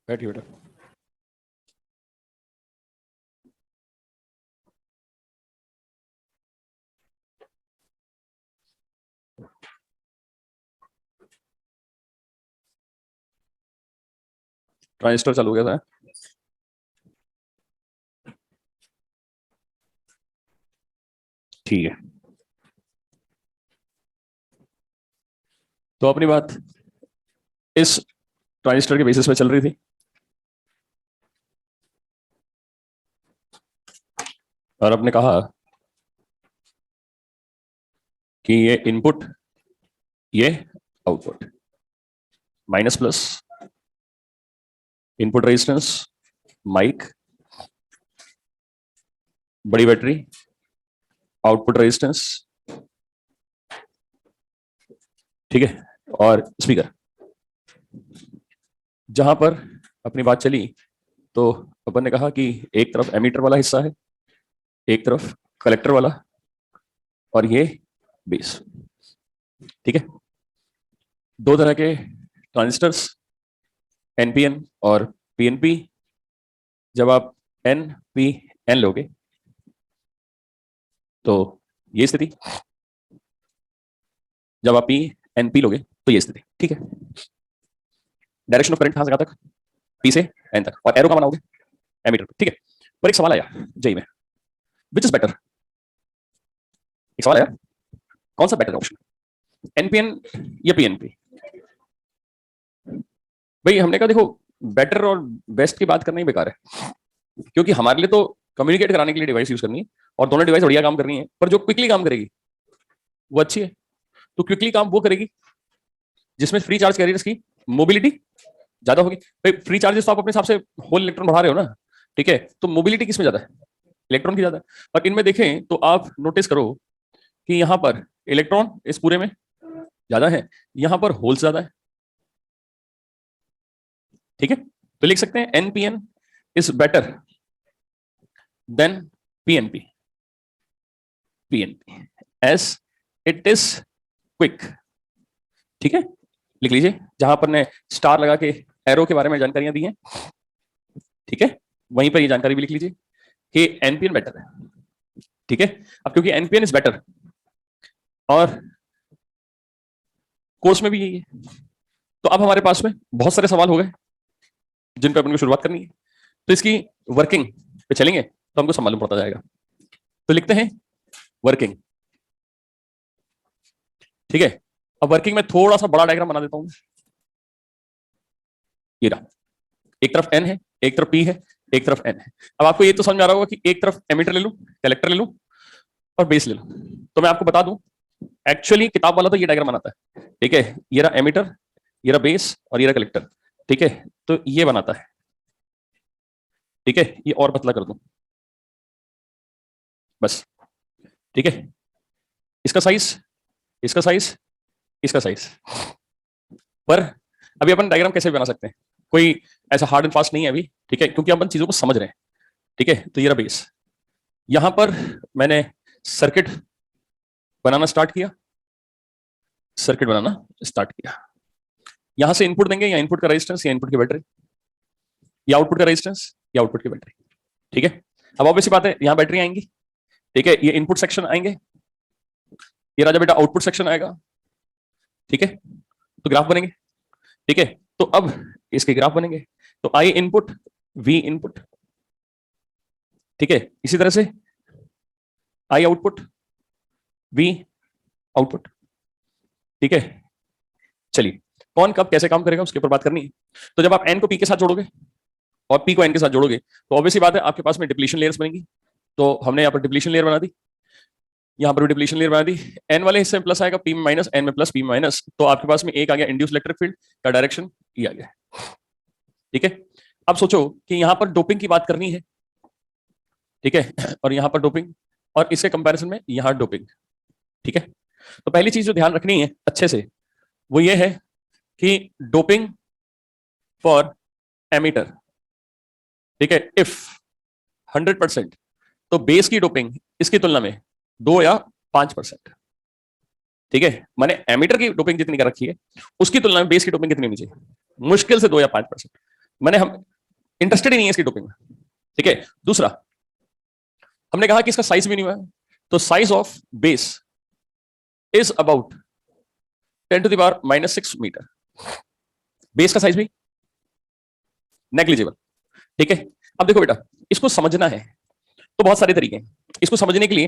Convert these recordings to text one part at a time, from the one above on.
बैठिए बेटा। ट्रांजिस्टर चालू हो गया था। ठीक है, तो अपनी बात इस ट्रांजिस्टर के बेसिस पे चल रही थी। और आपने कहा कि ये इनपुट, ये output, minus plus, input resistance, mic, बड़ी बैटरी, आउटपुट रेजिस्टेंस, ठीक है, और स्पीकर। जहां पर अपनी बात चली तो अपन ने कहा कि एक तरफ एमीटर वाला हिस्सा है, एक तरफ कलेक्टर वाला, और ये बेस। ठीक है, दो तरह के ट्रांजिस्टर्स, एनपीएन और पीएनपी। जब आप एन पी एन लोगे तो ये स्थिति, जब आप पी एन पी लोगे तो ये स्थिति। ठीक है, डायरेक्शन ऑफ करंट कहां से कहां तक? पी से एन तक, और एरो का बनाओगे एमीटर पे। ठीक है, पर एक सवाल आया जेई में, विच इज बेटर? एक सवाल आया, कौन सा बेटर ऑप्शन, एनपीएन या पीएनपी? भाई हमने कहा देखो, बेटर और बेस्ट की बात करना ही बेकार है, क्योंकि हमारे लिए तो कम्युनिकेट कराने के लिए डिवाइस यूज करनी है, और दोनों डिवाइस बढ़िया काम करनी है, पर जो क्विकली काम करेगी वो अच्छी है। तो क्विकली काम वो करेगी जिसमें फ्री चार्ज कैरियर्स की मोबिलिटी ज्यादा होगी। भाई फ्री चार्जेस तो आप अपने हिसाब से होल इलेक्ट्रॉन बढ़ा रहे हो ना, ठीक है, तो मोबिलिटी किसमें ज्यादा है? इलेक्ट्रॉन की ज्यादा है। और इनमें देखें तो आप नोटिस करो कि यहां पर इलेक्ट्रॉन इस पूरे में ज्यादा है, यहां पर होल्स ज्यादा है। ठीक है, तो लिख सकते हैं NPN is better than PNP, PNP S it is quick. ठीक है, लिख लीजिए, जहां पर ने स्टार लगा के एरो के बारे में जानकारियां दी हैं, ठीक है, वहीं पर ये जानकारी भी लिख लीजिए कि एनपीएन बेटर है। ठीक है, अब क्योंकि एनपीएन इज बेटर और कोर्स में भी यही है, तो अब हमारे पास में बहुत सारे सवाल हो गए जिन पर अपन को शुरुआत करनी है। तो इसकी वर्किंग पे चलेंगे तो हमको सब मालूम पड़ता जाएगा। तो लिखते हैं वर्किंग। ठीक है, अब वर्किंग में थोड़ा सा बड़ा डायग्राम बना देता हूं। ये रहा, एक तरफ एन है, एक तरफ पी है, एक तरफ एन है। अब आपको ये तो समझ में आ रहा होगा कि एक तरफ एमीटर ले लूं, कलेक्टर ले लूं, और बेस ले लूं। तो मैं आपको बता दूं, एक्चुअली किताब वाला तो ये डायग्राम बनाता है। ठीक है, ये रहा एमीटर, ये रहा बेस, और ये रहा कलेक्टर। ठीक है, तो ये बनाता है। ठीक है, ये और पतला कर दूं बस। ठीक है, इसका साइज, इसका साइज, इसका साइज। पर अभी अपन डायग्राम कैसे बना सकते हैं? कोई ऐसा हार्ड एंड फास्ट नहीं है अभी, ठीक है, क्योंकि अपन चीजों को समझ रहे हैं। ठीक है, तो ये रहा बेस। यहां पर मैंने सर्किट बनाना स्टार्ट किया, सर्किट बनाना स्टार्ट किया। यहां से इनपुट देंगे, या इनपुट का रेजिस्टेंस या इनपुट की बैटरी, या आउटपुट का रेजिस्टेंस या आउटपुट की बैटरी। ठीक है, अब ऑब्वियस बात है, यहां बैटरी आएंगी। ठीक है, ये इनपुट सेक्शन आएंगे, ये राजा बेटा आउटपुट सेक्शन आएगा। ठीक है, तो ग्राफ बनेंगे। ठीक है, तो अब इसके ग्राफ बनेंगे। तो आई इनपुट, वी इनपुट, ठीक है, इसी तरह से आई आउटपुट, वी आउटपुट। ठीक है, चलिए, कौन कब कैसे काम करेगा उसके ऊपर बात करनी है। तो जब आप एन को पी के साथ जोड़ोगे और पी को एन के साथ जोड़ोगे तो ऑब्वियसली बात है आपके पास में डिप्लीशन लेयर्स बनेंगी। तो हमने यहाँ पर डिप्लीशन लेयर बना दी, यहाँ पर भी डिप्लीशन लेयर बना दी। एन वाले हिस्से में प्लस आएगा, पी में माइनस, एन में प्लस, पी में माइनस। तो आपके पास में एक आ गया इंड्यूस इलेक्ट्रिक फील्ड का डायरेक्शन, ये आ गया। ठीक है, अब सोचो कि यहाँ पर डोपिंग की बात करनी है। ठीक है, और यहाँ पर डोपिंग, और इसके कंपैरिजन में यहाँ डोपिंग। ठीक है, तो पहली चीज जो ध्यान रखनी है अच्छे से वो ये है कि डोपिंग फॉर एमीटर, ठीक है, इफ 100%, तो बेस की डोपिंग इसकी तुलना में 2 या 5%। ठीक है, माने एमीटर की डोपिंग जितनी कर रखी है उसकी तुलना में बेस की डोपिंग कितनी होनी चाहिए? मुश्किल से 2 या 5%। मैंने हम इंटरेस्टेड ही नहीं है इसकी डोपिंग में, ठीक है। दूसरा, हमने कहा कि इसका साइज भी नहीं हुआ है, तो size of base is about 10⁻⁻6 metre. Base का साइज भी नेग्लिजिबल, ठीक है। अब देखो बेटा, इसको समझना है तो बहुत सारे तरीके हैं। इसको समझने के लिए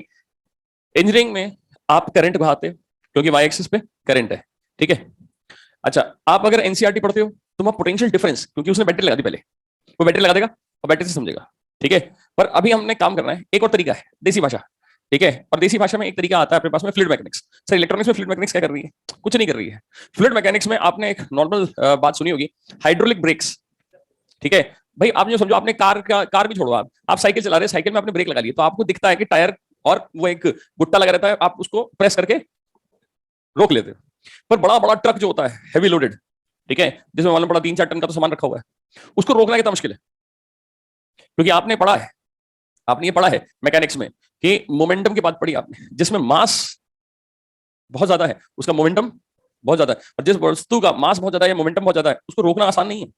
इंजीनियरिंग में आप करंट बहाते हो क्योंकि वाई एक्सिस पे करंट है, ठीक है। अच्छा, आप अगर एनसीईआरटी पढ़ते हो तो वहां पोटेंशियल डिफरेंस, क्योंकि उसने बैटरी लगा दी पहले, वो बैटरी लगा देगा और बैटरी से समझेगा, ठीक है। पर अभी हमने काम करना है, एक और तरीका है देसी भाषा, ठीक है। और देसी भाषा में एक तरीका आता है अपने पास में, फ्लूइड मैकेनिक्स। सर इलेक्ट्रॉनिक्स में फ्लूइड मैकेनिक्स क्या कर रही है? कुछ नहीं कर रही है। फ्लूइड मैकेनिक्स में आपने एक नॉर्मल बात सुनी होगी, हाइड्रोलिक ब्रेक्स, ठीक है। भाई आप जो समझो, आपने कार भी छोड़ो, आप साइकिल चला रहे हैं, साइकिल में आपने ब्रेक लगा ली, तो आपको दिखता है कि टायर और वो एक गुट्टा लगा रहता है, आप उसको प्रेस करके रोक लेते हो। पर बड़ा बड़ा ट्रक जो होता है हैवी लोडेड, ठीक है, जिसमें मालूम पड़ा 3-4 टन का तो सामान रखा हुआ है, उसको रोकना कितना मुश्किल है। क्योंकि आपने पढ़ा है, आपने ये पढ़ा है मैकेनिक्स में कि मोमेंटम की बात पढ़ी आपने, जिसमें मास बहुत ज्यादा है उसका मोमेंटम बहुत ज्यादा है, और जिस वस्तु का मास बहुत ज्यादा है, मोमेंटम बहुत ज्यादा है, उसको रोकना आसान नहीं है,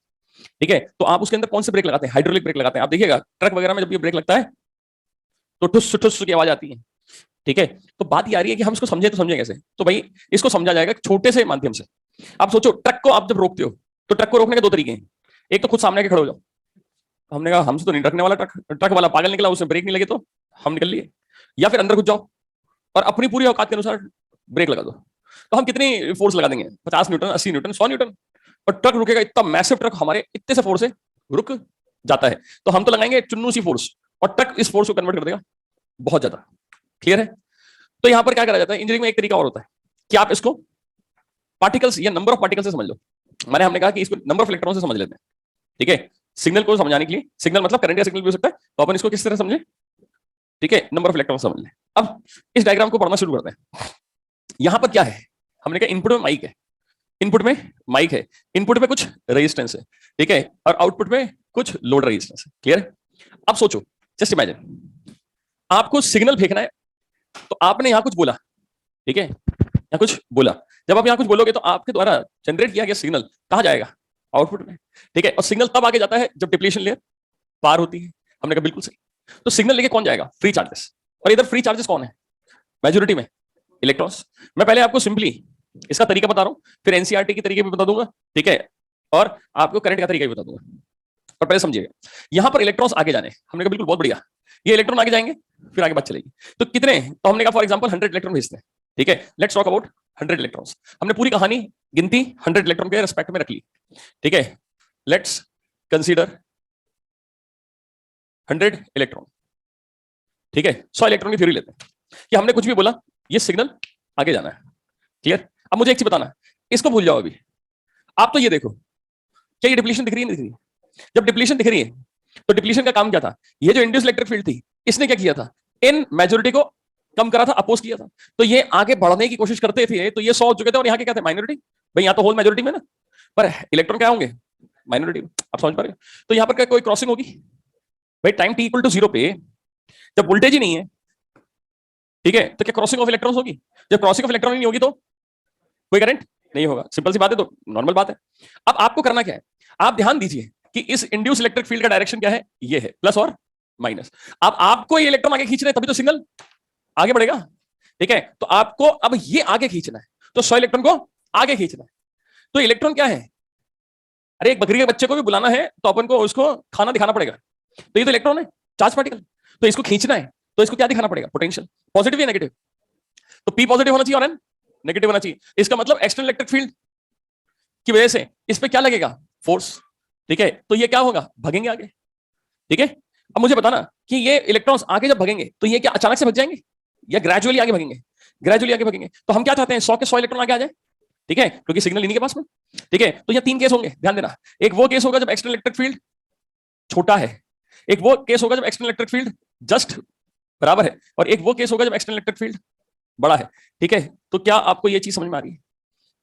ठीक है। तो आप उसके अंदर कौन से ब्रेक लगाते हैं? हाइड्रोलिक ब्रेक लगाते हैं। आप देखिएगा ट्रक वगैरह में जब ये ब्रेक लगता है तो ठुस ठुस की आवाज आती है, ठीक है। तो बात ये आ रही है कि हम इसको समझे तो समझे कैसे? तो भाई इसको समझा जाएगा छोटे से माध्यम से। आप सोचो, ट्रक को आप जब रोकते हो तो ट्रक को रोकने के दो तरीके हैं। एक तो खुद सामने के खड़े हो जाओ, हमने कहा हमसे तो नहीं रखने वाला, ट्रक वाला पागल निकला, उसमें ब्रेक नहीं लगे तो हम निकल लिए। या फिर अंदर घुस जाओ और अपनी पूरी औकात के अनुसार ब्रेक लगा दो। तो हम कितनी फोर्स लगा देंगे? 50 न्यूटन, 80 न्यूटन, 100 न्यूटन, और ट्रक रुकेगा, इतना मैसिव ट्रक हमारे इतने से फोर्स से रुक जाता है। तो हम तो लगाएंगे चुन्नू सी फोर्स, और ट्रक इस फोर्स को कन्वर्ट कर देगा बहुत ज्यादा। क्लियर है? तो यहां पर क्या करा जाता है इंजीनियरिंग में, एक तरीका और होता है कि आप इसको पार्टिकल्स या नंबर ऑफ पार्टिकल से समझ लो। मैंने हमने कहा कि इसको नंबर ऑफ इलेक्ट्रॉन से समझ लेते हैं, ठीक है। सिग्नल को समझाने के लिए, सिग्नल मतलब करंट या सिग्नल भी हो सकता है, तो अपन इसको किस तरह समझे, ठीक है, नंबर ऑफ इलेक्ट्रॉन समझ लें। अब इस डायग्राम को पढ़ना शुरू करते हैं। यहां पर क्या है? हमने कहा इनपुट में माइक है, इनपुट में माइक है, इनपुट में कुछ रेजिस्टेंस है, ठीक है, और आउटपुट में कुछ लोड रेजिस्टेंस है। क्लियर है? अब सोचो, जस्ट इमेजिन आपको सिग्नल फेंकना है, तो आपने यहां कुछ बोला, ठीक है, यहां कुछ बोला। जब आप यहां कुछ बोलोगे तो आपके द्वारा जनरेट किया गया सिग्नल कहां जाएगा? आउटपुट में, ठीक है। और सिग्नल तब आगे जाता है जब डिप्लीशन लेयर पार होती है। हमने कहा बिल्कुल सही। तो सिग्नल लेके कौन जाएगा? Free charges. और इधर फ्री चार्जेस कौन है? मेजोरिटी में इलेक्ट्रॉन्स। मैं पहले आपको सिंपली इसका तरीका बता रहा हूं, फिर एनसीईआरटी के तरीके भी बता दूंगा, ठीक है, और आपको करंट का तरीका भी बता दूंगा। और पहले समझिएगा, यहां पर इलेक्ट्रॉन्स आगे जाने, हमने कहा बिल्कुल बहुत बढ़िया, ये इलेक्ट्रॉन आगे जाएंगे, फिर आगे बात चलेगी। तो कितने? तो हमने कहा फॉर एग्जांपल 100 इलेक्ट्रॉन भेजते हैं, ठीक है। Let's talk about 100 electrons. हमने पूरी कहानी गिनती 100 इलेक्ट्रॉन के रेस्पेक्ट में रख ली, ठीक है। लेट्स कंसीडर 100 इलेक्ट्रॉन, ठीक है। 100 इलेक्ट्रॉन की थ्योरी लेते हैं कि हमने कुछ भी बोला, ये सिग्नल आगे जाना है। क्लियर? अब मुझे एक चीज बताना, इसको भूल जाओ अभी। आप तो ये देखो, क्या ये डिप्लीशन दिख रही है? नहीं दिख रही? जब डिप्लीशन दिख रही है तो डिप्लीशन का काम क्या था? ये जो इंड्यूस इलेक्ट्रिक फील्ड थी, इसने क्या किया था? इन मेजोरिटी को कम करा था, अपोज किया था। तो ये आगे बढ़ने की कोशिश करते थे, तो ये 100 हो चुके थे, और यहाँ के क्या थे? माइनॉरिटी। भाई यहाँ तो होल मेजोरिटी में ना, पर इलेक्ट्रॉन क्या होंगे? माइनॉरिटी। आप समझ पा रहे हो? तो यहाँ पर क्या कोई क्रॉसिंग होगी? भाई टाइम t इक्वल टू 0 पे जब वोल्टेज ही नहीं है, ठीक है, तो क्या क्रॉसिंग ऑफ इलेक्ट्रॉन्स होगी? जब क्रॉसिंग ऑफ इलेक्ट्रॉन नहीं होगी तो कोई करंट नहीं होगा। सिंपल सी बात है, तो नॉर्मल बात है। अब आपको करना क्या है? आप ध्यान दीजिए कि इस इंड्यूस इलेक्ट्रिक फील्ड का डायरेक्शन क्या है? ये है प्लस और माइनस। अब आपको ये इलेक्ट्रॉन आगे खींच रहे हैं, तभी तो सिग्नल आगे बढ़ेगा, ठीक है। तो आपको अब ये आगे खींचना है, तो 100 इलेक्ट्रॉन को आगे खींचना है। तो इलेक्ट्रॉन क्या है? अरे एक बकरी के बच्चे को भी बुलाना है तो अपन को उसको खाना दिखाना पड़ेगा। तो ये तो इलेक्ट्रॉन है, चार्ज पार्टिकल, तो इसको खींचना है तो इसको क्या दिखाना पड़ेगा? पोटेंशियल, पॉजिटिव या नेगेटिव? तो पी पॉजिटिव होना चाहिए और एन नेगेटिव होना चाहिए। इसका मतलब एक्सटर्नल इलेक्ट्रिक फील्ड की वजह से इस पे क्या लगेगा? फोर्स, ठीक है। तो ये क्या होगा? भागेंगे आगे, ठीक है। अब मुझे बताना कि ये इलेक्ट्रॉन्स आगे जब भागेंगे तो ये क्या अचानक से भाग जाएंगे या ग्रेजुअली आगे भागेंगे? ग्रेजुअली आगे भागेंगे। तो हम क्या चाहते हैं? 100 के 100 इलेक्ट्रॉन आगे आ जाए, ठीक है, क्योंकि सिग्नल इन्हीं के पास में, ठीक है। तो ये 3 केस होंगे, ध्यान देना। एक वो केस होगा जब एक्सटर्नल इलेक्ट्रिक फील्ड छोटा है, एक वो केस होगा जब एक्सटर्नल इलेक्ट्रिक फील्ड जस्ट बराबर है, और एक वो केस होगा जब एक्सटर्नल इलेक्ट्रिक फील्ड बड़ा है, ठीक है। तो क्या आपको ये चीज समझ में आ रही है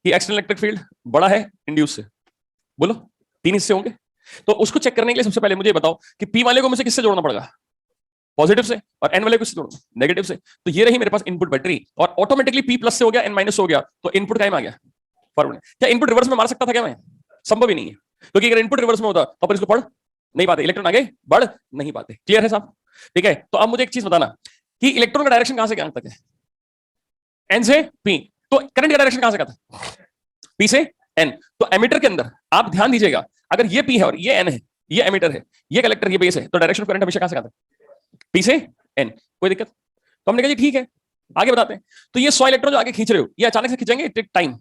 कि एक्सटर्नल इलेक्ट्रिक फील्ड बड़ा है इंड्यूस से? बोलो, 3 हिस्से होंगे। तो उसको चेक करने के लिए सबसे पहले मुझे बताओ कि पी वाले को मुझे किससे जोड़ना पड़ेगा? पॉजिटिव से। और एन वाले को किससे जोड़ना? नेगेटिव से। तो ये रही मेरे पास इनपुट बैटरी, और ऑटोमेटिकली पी प्लस से हो गया, एन माइनस हो गया, तो इनपुट टाइम आ गया फॉरवर्ड। क्या इनपुट रिवर्स में मार सकता था क्या मैं? संभव ही नहीं है। क्योंकि अगर इनपुट रिवर्स में होता तो अपन इसको पढ़ नहीं पाते, इलेक्ट्रॉन आगे बढ़ नहीं पाते। क्लियर है साहब? ठीक है, तो अब मुझे एक चीज बताना कि इलेक्ट्रॉन का डायरेक्शन कहां से कहां तक है? एन से पी। तो करंट का डायरेक्शन कहां से कहां था? पी से एन। तो एमीटर के अंदर आप ध्यान दीजिएगा, अगर ये पी है और ये एन है, ये एमीटर है, ये कलेक्टर, ये बेस है, तो डायरेक्शन ऑफ करंट हमेशा कहां से कहां तक? पी से एन। कोई दिक्कत? तो हमने कहा जी ठीक है, आगे बताते हैं। तो ये 100 इलेक्ट्रॉन जो आगे खींच रहे हो, ये अचानक से खींचेंगे, टेक टाइम।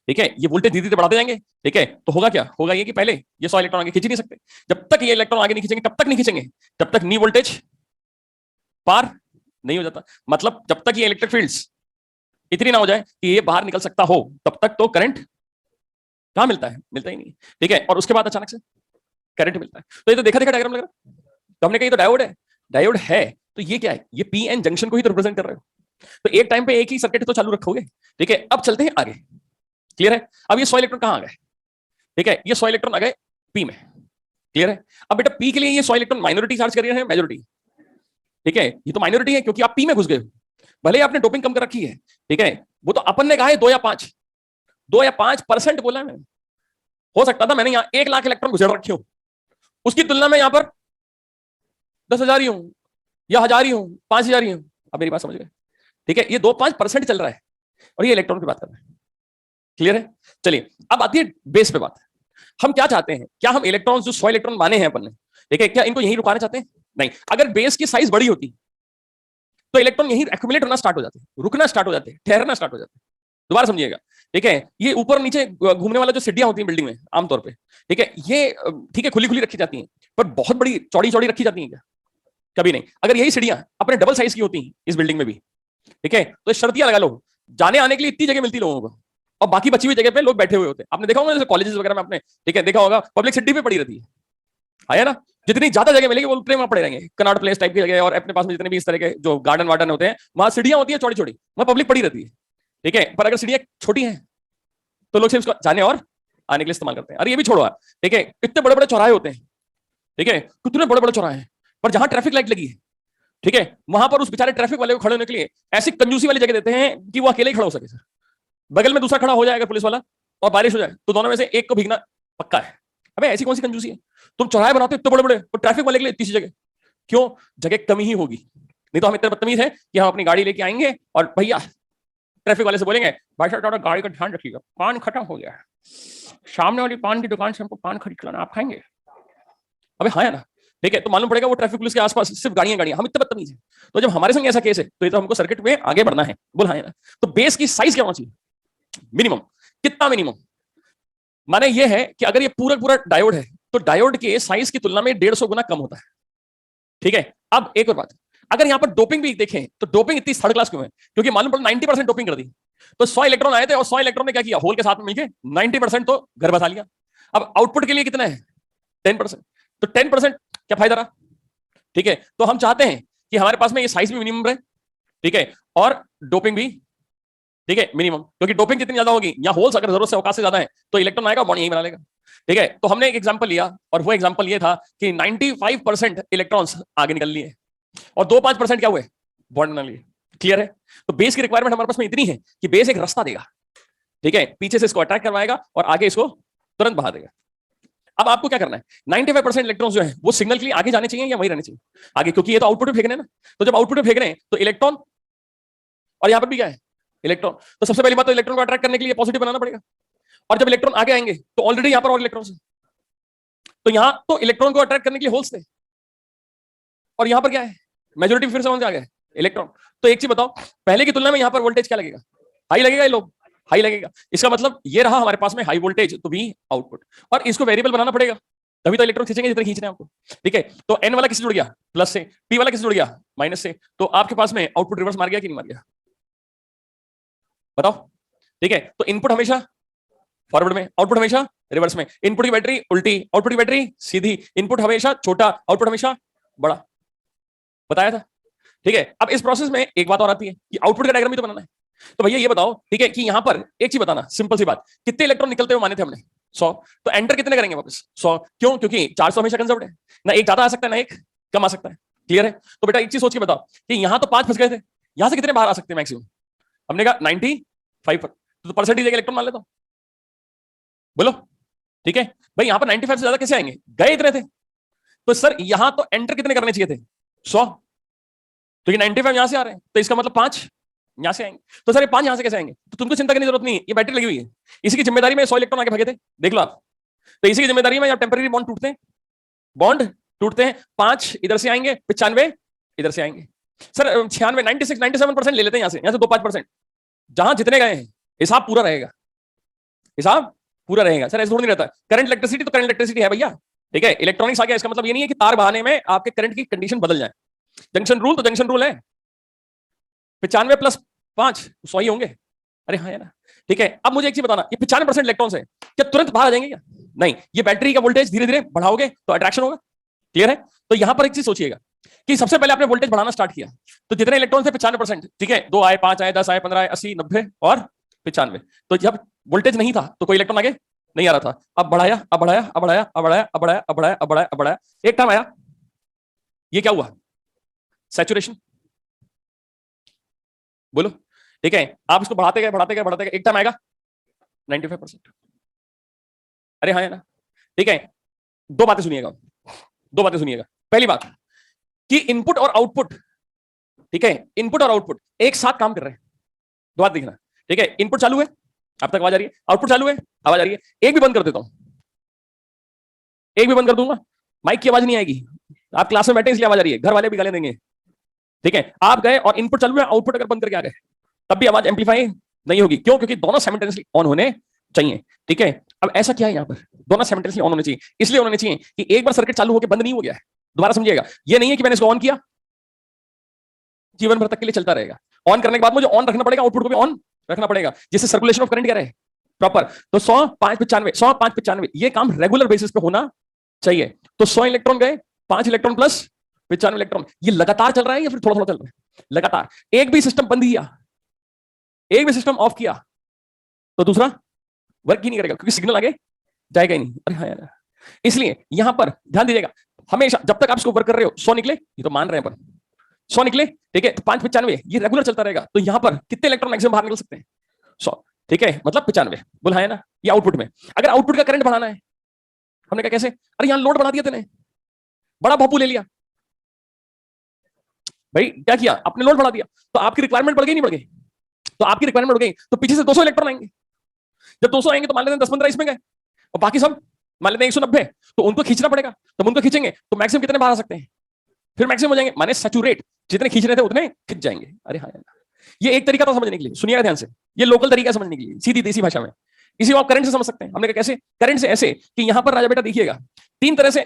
ठीक है, ये वोल्टेज धीरे धीरे बढ़ाते जाएंगे। ठीक है, तो होगा क्या? होगा ये कि पहले ये 100 इलेक्ट्रॉन आगे खींच ही नहीं सकते। जब तक ये इलेक्ट्रॉन आगे नहीं खींचेंगे, कब तक नहीं खींचेंगे? जब तक नी वोल्टेज पार नहीं हो जाता। मतलब जब तक ये इलेक्ट्रिक फील्ड्स इतनी ना हो जाए कि ये बाहर निकल सकता हो, तब तक तो करंट कहां मिलता है? मिलता ही नहीं। ठीक है, और उसके बाद अचानक से करंट मिलता है। तो ये तो देखा देखा डायग्राम लग रहा है। तो हमने कहा तो डायोड है। डायोड है तो ये क्या है? ये पी एन जंक्शन को ही तो रिप्रेजेंट कर रहे हो। तो एक टाइम पे एक ही सर्किट तो चालू रखोगे। ठीक है, अब चलते हैं आगे। क्लियर है? अब ये 100 इलेक्ट्रॉन कहां आ गए? ठीक है, ये 100 इलेक्ट्रॉन आ गए पी में। क्लियर है? अब बेटा पी के लिए ये 100 इलेक्ट्रॉन माइनॉरिटी चार्ज कर रहे हैं मेजोरिटी? ठीक है, ये तो माइनॉरिटी है क्योंकि आप पी में घुस गए हो। भले ही आपने डोपिंग कम कर रखी है। ठीक है, वो तो अपन ने कहा है 2 या 5, 2 या 5% बोला है मैंने। हो सकता था मैंने यहाँ 1 लाख इलेक्ट्रॉन गुजर रखे हो, उसकी तुलना में यहाँ पर 10,000 ही हूं, या 1,000 ही हूं, 5,000 ही हूं। अब मेरी बात समझ गए? ठीक है, ये 2-5% चल रहा है और ये इलेक्ट्रॉन की बात कर रहे हैं। क्लियर है? चलिए अब आती है बेस पे बात। हम क्या चाहते हैं? क्या हम इलेक्ट्रॉन जो 100 इलेक्ट्रॉन माने हैं अपन ने, ठीक है, क्या इनको यहीं रुकाना चाहते हैं? नहीं। अगर बेस की साइज बड़ी होती तो इलेक्ट्रॉन यहीं एक्युमुलेट होना स्टार्ट हो जाते, रुकना स्टार्ट हो जाते, ठहरना स्टार्ट हो जाते। दोबारा समझिएगा। ठीक है, ये ऊपर नीचे घूमने वाला जो सीढ़ियां होती हैं बिल्डिंग में आमतौर पे, ठीक है, ये ठीक है खुली खुली रखी जाती हैं, पर बहुत बड़ी चौड़ी चौड़ी रखी जाती हैं क्या? कभी नहीं। अगर यही सीढ़ियां अपने डबल साइज की होती हैं इस बिल्डिंग में भी, ठीक है, तो शर्तियां लगा लो, जाने आने के लिए इतनी जगह मिलती लोगों को, और बाकी बची हुई जगह पे लोग बैठे हुए होते हैं। आपने देखा होगा जैसे कॉलेजेस वगैरह में आपने, ठीक है, देखा होगा पब्लिक सिटी पे पड़ी रहती है ना? जितनी ज्यादा जगह मिलेगी वो उतने वहां पड़े रहेंगे, कनॉट प्लेस टाइप की जगह, और अपने पास में जितने भी इस तरह के जो गार्डन वार्डन होते हैं, वहां सीढ़ियां होती है चौड़ी चौड़ी, वहां पब्लिक पड़ी रहती है। ठीक है, पर अगर सीढ़ियां छोटी हैं तो लोग सिर्फ जाने और आने के लिए इस्तेमाल करते हैं। अरे ये भी छोड़ो, ठीक है, इतने बड़े बड़े चौराहे होते हैं, ठीक है, कितने बड़े बड़े चौराहे हैं, पर जहां ट्रैफिक लाइट लगी है, ठीक है, वहां पर उस बेचारे ट्रैफिक वाले को खड़े होने के लिए ऐसी कंजूसी वाली जगह देते हैं कि वो अकेले ही खड़ा हो सके। सर बगल में दूसरा खड़ा हो जाएगा पुलिस वाला और बारिश हो जाए तो दोनों में से एक को भीगना पक्का है। अबे ऐसी कौन सी कंजूसी है? तुम चौराहे बनाते हो इतने बड़े बड़े, तो ट्रैफिक वाले के लिए इतनी सी जगह क्यों? जगह कमी ही होगी। नहीं तो हम इतने बदतमीज है कि हम अपनी गाड़ी लेके आएंगे और भैया ट्रैफिक वाले से बोलेंगे भाई साहब थोड़ा गाड़ी का ध्यान रखिएगा, पान खत्म हो गया है, सामने वाली पान की दुकान से हमको पान खरीद लाना, आप खाएंगे? अबे हाँ है ना? ठीक है, तो मालूम पड़ेगा वो ट्रैफिक पुलिस के आसपास सिर्फ गाड़ियां गाड़ियां, हम इतने बदतमीज हैं। तो जब हमारे संग ऐसा केस है तो ये तो हमको सर्किट में आगे बढ़ना है, बोल हाँ है ना? तो बेस की साइज क्या होना चाहिए? मिनिमम कितना? मिनिमम माने ये है कि अगर ये पूरा पूरा डायोड है तो डायोड के साइज की तुलना में 150 गुना कम होता है। ठीक है, अब एक और बात, अगर यहां पर डोपिंग भी देखें तो डोपिंग इतनी थर्ड क्लास क्यों है? क्योंकि मालूम पड़ा 90% डोपिंग कर दी। तो 100 इलेक्ट्रॉन आए थे और 100 इलेक्ट्रॉन ने क्या किया? होल के साथ में मिलकर 90% तो घर बसा लिया। अब आउटपुट के लिए कितना है? 10%। तो 10% क्या फायदा रहा? ठीक है, तो हम चाहते हैं कि हमारे पास में ये साइज भी मिनिमम रहे, ठीक है, और डोपिंग भी, ठीक है, मिनिमम, क्योंकि डोपिंग जितनी ज्यादा होगी या होल्स अगर जरूरत से औकात से ज्यादा है तो इलेक्ट्रॉन आएगा बॉन्ड यही बना लेगा। ठीक है, तो हमने एक एग्जांपल लिया और वो एग्जांपल ये था कि 95% इलेक्ट्रॉन्स आगे निकल लिए और 2-5% क्या हुए? बॉन्ड बना लिए। क्लियर है? तो बेस की रिक्वायरमेंट हमारे पास में इतनी है कि बेस एक रास्ता देगा, ठीक है, पीछे से इसको अट्रैक्ट करवाएगा और आगे इसको तुरंत बहा देगा। अब आपको क्या करना है? 95% इलेक्ट्रॉन्स जो है वो सिग्नल के लिए आगे जाने चाहिए या वहीं रहने चाहिए आगे? क्योंकि ये तो आउटपुट में फेंक रहे हैं ना। तो जब आउटपुट में फेंक रहे हैं तो इलेक्ट्रॉन, और यहां पर भी क्या है? इलेक्ट्रॉन। तो सबसे पहली बात तो इलेक्ट्रॉन को अट्रैक्ट करने के लिए पॉजिटिव बनाना पड़ेगा, और जब इलेक्ट्रॉन आगे आएंगे तो ऑलरेडी यहां पर और इलेक्ट्रॉन्स है, तो यहां तो इलेक्ट्रॉन को अट्रैक्ट करने के लिए होल्स थे, और यहां पर क्या है? मेजोरिटी फिर से कौन से आ गए? इलेक्ट्रॉन। तो एक चीज बताओ, पहले की तुलना में यहां पर वोल्टेज क्या लगेगा? हाई लगेगा। ये लोग हाई लगेगा, इसका मतलब ये रहा हमारे पास में हाई वोल्टेज, तो वी आउटपुट, और इसको वेरिएबल बनाना पड़ेगा तभी तो इलेक्ट्रॉन खींचेंगे जितने खींचने आपको। ठीक है, तो एन वाला किससे जुड़ गया? प्लस से। पी वाला किससे जुड़ गया? माइनस से। तो आपके पास में आउटपुट रिवर्स मार गया कि नहीं मार गया? बताओ। ठीक है, तो इनपुट हमेशा फॉरवर्ड में, आउटपुट हमेशा रिवर्स में। इनपुट की बैटरी उल्टी, आउटपुट की बैटरी सीधी। इनपुट हमेशा छोटा, आउटपुट हमेशा बड़ा, बताया था। ठीक है, अब इस प्रोसेस में एक बात और आती है कि आउटपुट का डायग्राम भी तो बनाना है। तो भैया ये बताओ, ठीक है, कि यहां पर एक चीज बताना, सिंपल सी बात, कितने इलेक्ट्रॉन निकलते हुए माने थे हमने? 100। तो एंटर कितने करेंगे वापस? 100। क्यों? क्योंकि 400 हमेशा कंजर्व्ड है ना, एक ज्यादा आ सकता है ना एक कम आ सकता है। क्लियर है? तो बेटा एक चीज सोच के बताओ कि यहां तो 5 फंस गए थे, यहां से कितने बाहर आ सकते हैं मैक्सिमम? हमने कहा 95। तो परसेंटेज इलेक्ट्रॉन मान लेता हूं, बोलो ठीक है भाई, यहां पर 95 से ज्यादा कैसे आएंगे, गए इतने थे। तो सर यहां तो एंटर कितने करने चाहिए थे, 100। तो ये 95 यहां से आ रहे हैं, तो इसका मतलब 5 यहां से आएंगे। तो सर ये 5 यहां से कैसे आएंगे, तो तुमको चिंता करने की जरूरत नहीं है, ये बैटरी लगी हुई है, इसी की जिम्मेदारी में 100 इलेक्ट्रॉन आगे भागे थे, देख लो आप। तो इसी की जिम्मेदारी में टेम्पररी बॉन्ड टूटते हैं, बॉन्ड टूटते हैं, 5 इधर से आएंगे, 95 इधर से आएंगे। सर 96 96 97% ले लेते हैं यहां से 2-5%, जहां जितने गए हैं हिसाब पूरा रहेगा, हिसाब पूरा रहेगा। सर ऐसे थोड़ा नहीं रहता, करंट इलेक्ट्रिसिटी तो करंट इलेक्ट्रिसिटी है भैया, ठीक है। इलेक्ट्रॉनिक्स आ गया, इसका मतलब ये नहीं है कि तार बहाने में आपके करंट की कंडीशन बदल जाए। जंक्शन रूल तो जंक्शन रूल है, 95 + 5 100 ही होंगे। अरे हाँ है ना, ठीक है। अब मुझे एक चीज बताना, ये 95% इलेक्ट्रॉन्स है, क्या तुरंत बाहर आ जाएंगे क्या, नहीं, ये बैटरी का वोल्टेज धीरे धीरे बढ़ाओगे तो अट्रैक्शन होगा, क्लियर है। तो यहां पर एक चीज सोचिएगा कि सबसे पहले आपने वोल्टेज बढ़ाना स्टार्ट किया, तो जितने इलेक्ट्रॉन थे 95%, ठीक है, 2 आए, 5 आए, 10 आए, 15 आए, 80, 90 और 95। तो जब वोल्टेज नहीं था तो कोई इलेक्ट्रॉन आगे नहीं आ रहा था, अब बढ़ाया, अब बढ़ाया, अब बढ़ाया, अब बढ़ाया, अब बढ़ाया, अब बढ़ाया, अब बढ़ाया, अब बढ़ाया, एक टाइम आया, ये क्या हुआ, सैचुरेशन, बोलो, ठीक है। आप इसको बढ़ाते गए, बढ़ाते गए, बढ़ाते गए, एक टाइम आएगा 95%। अरे हाँ है ना, ठीक है। दो बातें सुनिएगा, दो बातें सुनिएगा। पहली बात कि इनपुट और आउटपुट, ठीक है, इनपुट और आउटपुट एक साथ काम कर रहे हैं, दो बात देखना, ठीक है। इनपुट चालू है, अब तक आवाज आ रही है, आउटपुट चालू है, आवाज आ रही है, एक भी बंद कर देता हूं, एक भी बंद कर दूंगा, माइक की आवाज नहीं आएगी, आप क्लास में बैठे इसलिए आवाज आ रही है, घर वाले भी गाली देंगे, ठीक है। आप गए और इनपुट चालू है, आउटपुट अगर बंद करके आ गए तब भी आवाज एम्पलीफाई नहीं होगी, क्यों, क्योंकि दोनों साइमल्टेनियसली ऑन होने चाहिए, ठीक है। अब ऐसा क्या है यहाँ पर, दोनों साइमल्टेनियसली ऑन होने चाहिए, इसलिए होने चाहिए कि एक बार सर्किट चालू होकर बंद नहीं हो गया है, दोबारा समझिएगा, ये नहीं है कि मैंने इसको ऑन किया जीवन भर तक के लिए चलता रहेगा, ऑन करने के बाद मुझे ऑन रखना पड़ेगा, आउटपुट को भी ऑन रखना पड़ेगा, जिससे सर्कुलेशन ऑफ करंट क्या रहे प्रॉपर। तो 100 5 95 100 5 95 ये काम रेगुलर बेसिस पे होना चाहिए। तो 100 इलेक्ट्रॉन गए, 5 इलेक्ट्रॉन प्लस 95 इलेक्ट्रॉन, ये लगातार चल रहा है या फिर थोड़ा थोड़ा चल रहा है, लगातार। एक भी सिस्टम बंद किया, एक भी सिस्टम ऑफ किया तो दूसरा वर्क ही नहीं करेगा, क्योंकि सिग्नल आगे जाएगा ही नहीं। अरे हाँ यार, इसलिए यहां पर ध्यान दीजिएगा, हमेशा जब तक आप इसको वर्क कर रहे हो, 100 निकले, ये तो मान रहे हैं, पर 100 निकले, ठीक है, तो 5 95 ये रेगुलर चलता रहेगा, तो यहां पर कितने इलेक्ट्रॉन मैक्सिमम बाहर निकल सकते हैं, 100, ठीक है, मतलब 95, बोला है ना। ये आउटपुट में, अगर आउटपुट का करंट बढ़ाना है, हमने कहा कैसे, अरे यहां लोड बढ़ा दिया तेने, बड़ा भोपू ले लिया भाई, क्या किया आपने, लोड बढ़ा दिया, तो आपकी रिक्वायरमेंट बढ़ गई नहीं बढ़ गई, तो आपकी रिक्वायरमेंट बढ़ गई, तो पीछे से 200 इलेक्ट्रॉन आएंगे, जब 200 आएंगे तो मान लेते हैं 10-15 इसमें गए, और बाकी सब मान लेते हैं 190, तो उनको खींचना पड़ेगा, तो उनको खींचेंगे तो मैक्सिमम कितने बाहर आ सकते हैं, फिर मैक्सिमम हो जाएंगे, माने सैचुरेट, जितने खींच रहे थे उतने खिंच जाएंगे। अरे हाँ, ये एक तरीका था समझने के लिए, सुनिएगा ध्यान से, ये लोकल तरीका समझने के लिए, सीधी देसी भाषा में, इसी को आप करंट से समझ सकते हैं। हमने कहा कैसे, करंट से ऐसे कि यहां पर राजा बेटा देखिएगा, 3 तरह से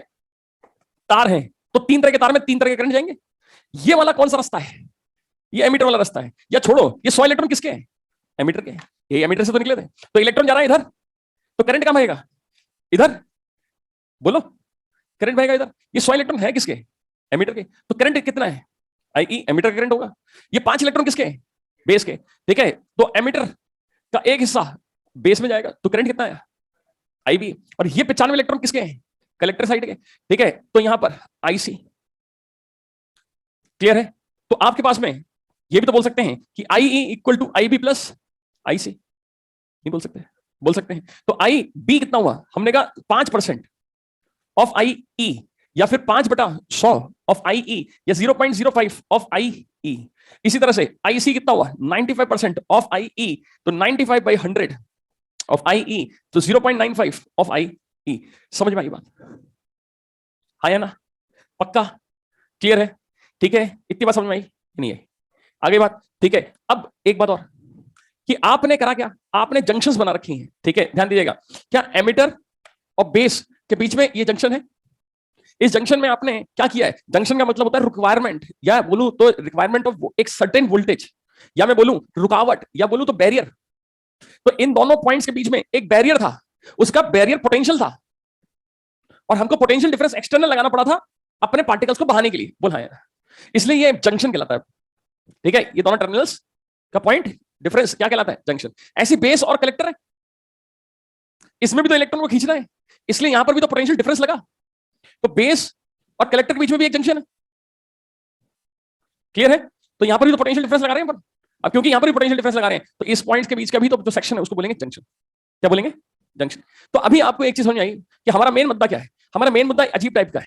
तार हैं, तो 3 तरह के तार में 3 तरह के करंट जाएंगे, ये वाला कौन सा रास्ता है, ये एमीटर वाला रास्ता है, या छोड़ो, ये 100 इलेक्ट्रॉन किसके हैं, एमीटर के, ये एमीटर से तो निकले थे, तो इलेक्ट्रॉन जा रहा है इधर, तो करंट कहां बहेगा, इधर, बोलो, करंट बहेगा इधर, ये 100 इलेक्ट्रॉन है किसके, एमीटर के, तो करंट कितना है, आई एमीटर का करंट होगा। ये 5 इलेक्ट्रॉन किसके हैं, बेस के, ठीक है, तो एमीटर का एक हिस्सा बेस में जाएगा, तो करंट कितना है, आईबी, और ये 95 इलेक्ट्रॉन किसके हैं, कलेक्टर साइड के, ठीक है, तो यहां पर आईसी, क्लियर है। तो आपके पास में ये भी तो बोल सकते हैं कि IE equal to IB plus IC, नहीं बोल सकते, बोल सकते हैं। तो आई बी कितना हुआ, हमने कहा 5% ऑफ आई ई, या फिर 5/100 ऑफ आई ई, या 0.05 ऑफ आई ई। इसी तरह से आई सी कितना हुआ, 95% ऑफ आई ई, तो 95/100 ऑफ आई ई, तो 0.95 ऑफ आई ई। समझ में आई बात, हाँ या ना, पक्का, क्लियर है, ठीक है, इतनी बात समझ में आई नहीं है, आगे बात, ठीक है। अब एक बात और कि आपने करा क्या, आपने जंक्शंस बना रखी हैं, ठीक है, ध्यान दीजिएगा, क्या एमिटर और बेस के बीच में ये जंक्शन है, इस जंक्शन में आपने क्या किया है, जंक्शन का मतलब होता है रिक्वायरमेंट, या बोलूं तो रिक्वायरमेंट ऑफ एक सर्टेन वोल्टेज, या मैं बोलूं रुकावट, या बोलूं तो बैरियर। तो इन दोनों पॉइंट्स के बीच में एक बैरियर था, उसका बैरियर पोटेंशियल था, और हमको पोटेंशियल डिफरेंस एक्सटर्नल लगाना पड़ा था अपने पार्टिकल्स को बहाने के लिए, बोला है, इसलिए ये जंक्शन कहलाता है, ठीक है। ये दोनों टर्मिनल्स का पॉइंट डिफरेंस क्या कहलाता है, जंक्शन। ऐसी बेस और कलेक्टर है, इसमें भी तो इलेक्ट्रॉन को खींचना है, इसलिए यहां पर भी तो पोटेंशियल डिफरेंस लगा, तो बेस और कलेक्टर के बीच में भी एक जंक्शन है, क्लियर है। तो यहां पर भी तो पोटेंशियल डिफरेंस लगा रहे हैं, अब क्योंकि यहां पर भी पोटेंशियल डिफरेंस लगा रहे हैं, तो इस पॉइंट्स के बीच का भी तो जो सेक्शन है उसको बोलेंगे जंक्शन, क्या बोलेंगे, जंक्शन। तो अभी आपको एक चीज समझ आई कि हमारा मेन मुद्दा क्या है। हमारा मेन मुद्दा अजीब टाइप का है,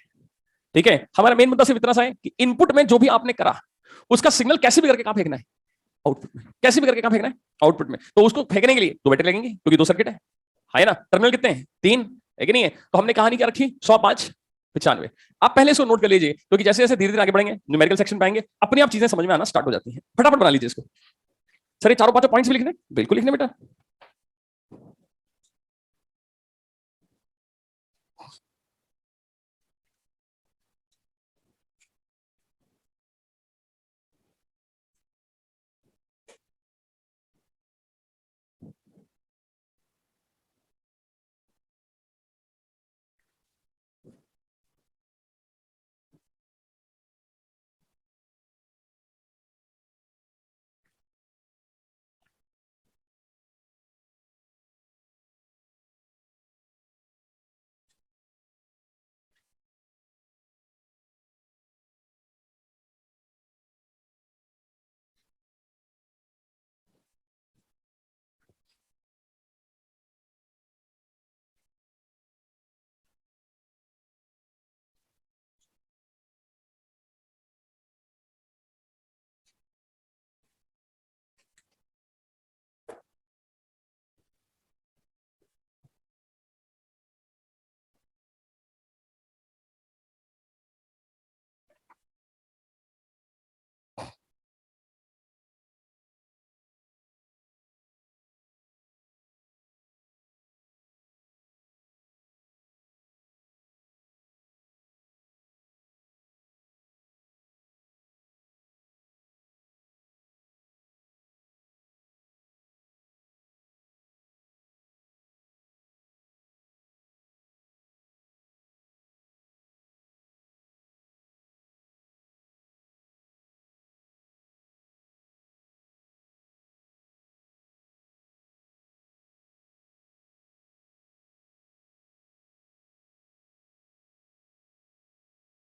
ठीक है। हमारा मेन मुद्दा सिर्फ इतना सा है कि इनपुट में जो भी आपने करा उसका सिग्नल कैसे भी करके कहां फेंकना है, आउटपुट में। कैसे भी करके कहां फेंकना है, आउटपुट में। तो उसको फेंकने के लिए दो बैटरी लगेंगे क्योंकि दो सर्किट है ना। टर्मिनल कितने हैं, तीन है कि नहीं है। तो हमने कहानी क्या रखी, 105 95। आप पहले इसको नोट कर लीजिए क्योंकि जैसे जैसे धीरे धीरे आगे बढ़ेंगे न्यूमेरिकल सेक्शन पे आएंगे अपनी आप चीजें समझ में आना स्टार्ट हो जाती हैं। फटाफट बना लीजिए इसको। सर ये चारों पांचों पॉइंट्स भी लिखने, बिल्कुल लिखने बेटा।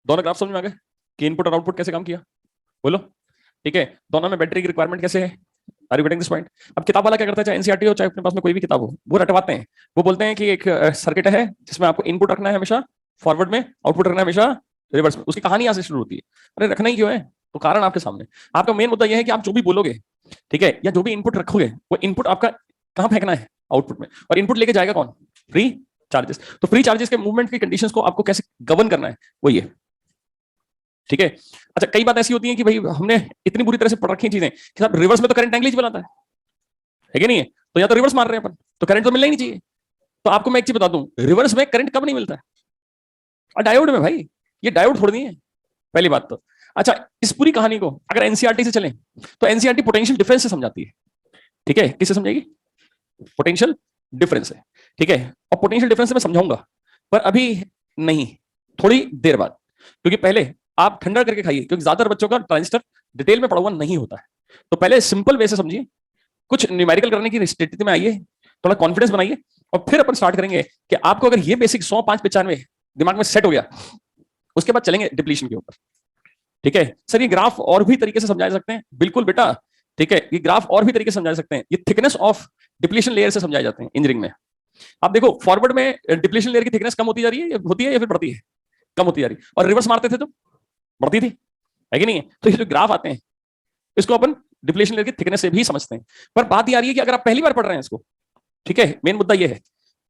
दोनों ग्राफ समझ में आ गए कि इनपुट और आउटपुट कैसे काम किया, बोलो। ठीक है, दोनों में बैटरी की रिक्वायरमेंट कैसे है। Are you getting this point. अब किताब वाला क्या करता है, चाहे एनसीईआरटी हो चाहे अपने पास में कोई भी किताब हो, वो रटवाते हैं। वो बोलते हैं कि एक सर्किट है जिसमें आपको इनपुट रखना है हमेशा फॉरवर्ड में, आउटपुट रखना है हमेशा रिवर्स में। उसकी कहानी यहाँ से शुरू होती है। अरे रखना ही क्यों है, तो कारण आपके सामने। आपका मेन मुद्दा यह है कि आप जो भी बोलोगे, ठीक है, या जो भी इनपुट रखोगे वो इनपुट आपका कहाँ फेंकना है, आउटपुट में। और इनपुट लेके जाएगा कौन, फ्री चार्जेस। तो फ्री चार्जेस के मूवमेंट की कंडीशंस को आपको कैसे गवर्न करना है, वो ये। ठीक है। अच्छा, कई बात ऐसी होती है कि भाई हमने इतनी बुरी तरह से पढ़ रखी चीजें कि साहब रिवर्स में तो करंट एंगल ही बनाता है कि नहीं है। तो या तो रिवर्स मार रहे हैं अपन, तो करंट तो मिलना ही नहीं चाहिए। तो आपको मैं एक चीज बता दूं, रिवर्स में करंट कब नहीं मिलता है, और डायोड में भाई। ये डायोड छोड़ दिए, पहली बात तो। अच्छा, इस पूरी कहानी को अगर एनसीईआरटी से चलें तो एनसीईआरटी पोटेंशियल डिफरेंस से समझाती है। ठीक है, किससे समझाएगी, पोटेंशियल डिफरेंस है। ठीक है, और पोटेंशियल डिफरेंस से मैं समझाऊंगा, पर अभी नहीं, थोड़ी देर बाद। क्योंकि पहले आप ठंडा करके खाइए, क्योंकि ज्यादातर बच्चों का ट्रांजिस्टर डिटेल में पढ़ा हुआ नहीं होता है। तो पहले सिंपल वे से समझिए, कुछ न्यूमेरिकल करने की स्थिति में आइए, थोड़ा कॉन्फिडेंस बनाइए, और फिर अपन स्टार्ट करेंगे कि आपको अगर ये बेसिक 105 95 दिमाग में सेट हो गया, उसके बाद चलेंगे डिप्लीशन के ऊपर। ठीक है सर, ये ग्राफ और भी तरीके से समझा सकते हैं, बिल्कुल बेटा। ठीक है, ये ग्राफ और भी तरीके से समझा सकते हैं। ये थिकनेस ऑफ डिप्लीशन लेयर से समझाए जाते हैं इंजीनियरिंग में। आप देखो फॉरवर्ड में डिप्लीशन लेयर की थिकनेस कम होती जा रही है, होती है या फिर बढ़ती है, कम होती जा रही है। और रिवर्स मारते थे तो बढ़ती थी, है कि नहीं है। तो ये जो ग्राफ आते हैं इसको अपन डिप्लीशन लेयर की थिकनेस से भी समझते हैं। पर बात ये आ रही है कि अगर आप पहली बार पढ़ रहे हैं इसको, ठीक है, मेन मुद्दा ये है,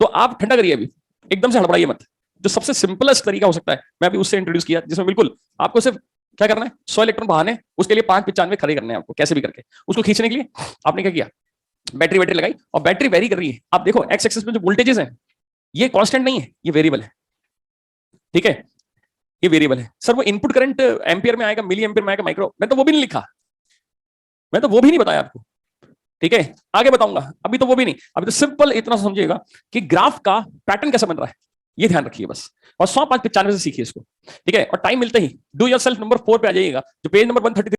तो आप ठंडा करिए अभी, एकदम से हड़बड़ाइए मत। जो सबसे सिंपलेस्ट तरीका हो सकता है मैं अभी उससे इंट्रोड्यूस किया, जिसमें बिल्कुल आपको सिर्फ क्या करना है, 100 इलेक्ट्रॉन बहाने, उसके लिए 5 95 खड़े करने हैं आपको, कैसे भी करके। उसको खींचने के लिए आपने क्या किया, बैटरी बैटरी लगाई, और बैटरी वेरी कर रही है। आप देखो एक्स एक्सिस में जो वोल्टेजेस हैं ये कांस्टेंट नहीं है, ये वेरिएबल है। ठीक है, ये वेरिएबल है। सर वो इनपुट करंट एम्पियर में आएगा, मिली एम्पियर में आएगा, माइक्रो, मैं तो वो भी नहीं लिखा, मैं तो वो भी नहीं बताया आपको। ठीक है, आगे बताऊंगा, अभी तो वो भी नहीं। अभी तो सिंपल इतना समझिएगा कि ग्राफ का पैटर्न कैसे बन रहा है, ये ध्यान रखिए बस। और 105 95 से सीखिए इसको। ठीक है, और टाइम मिलते ही डू योर सेल्फ नंबर 4 पे आ जाइएगा, जो पेज नंबर 133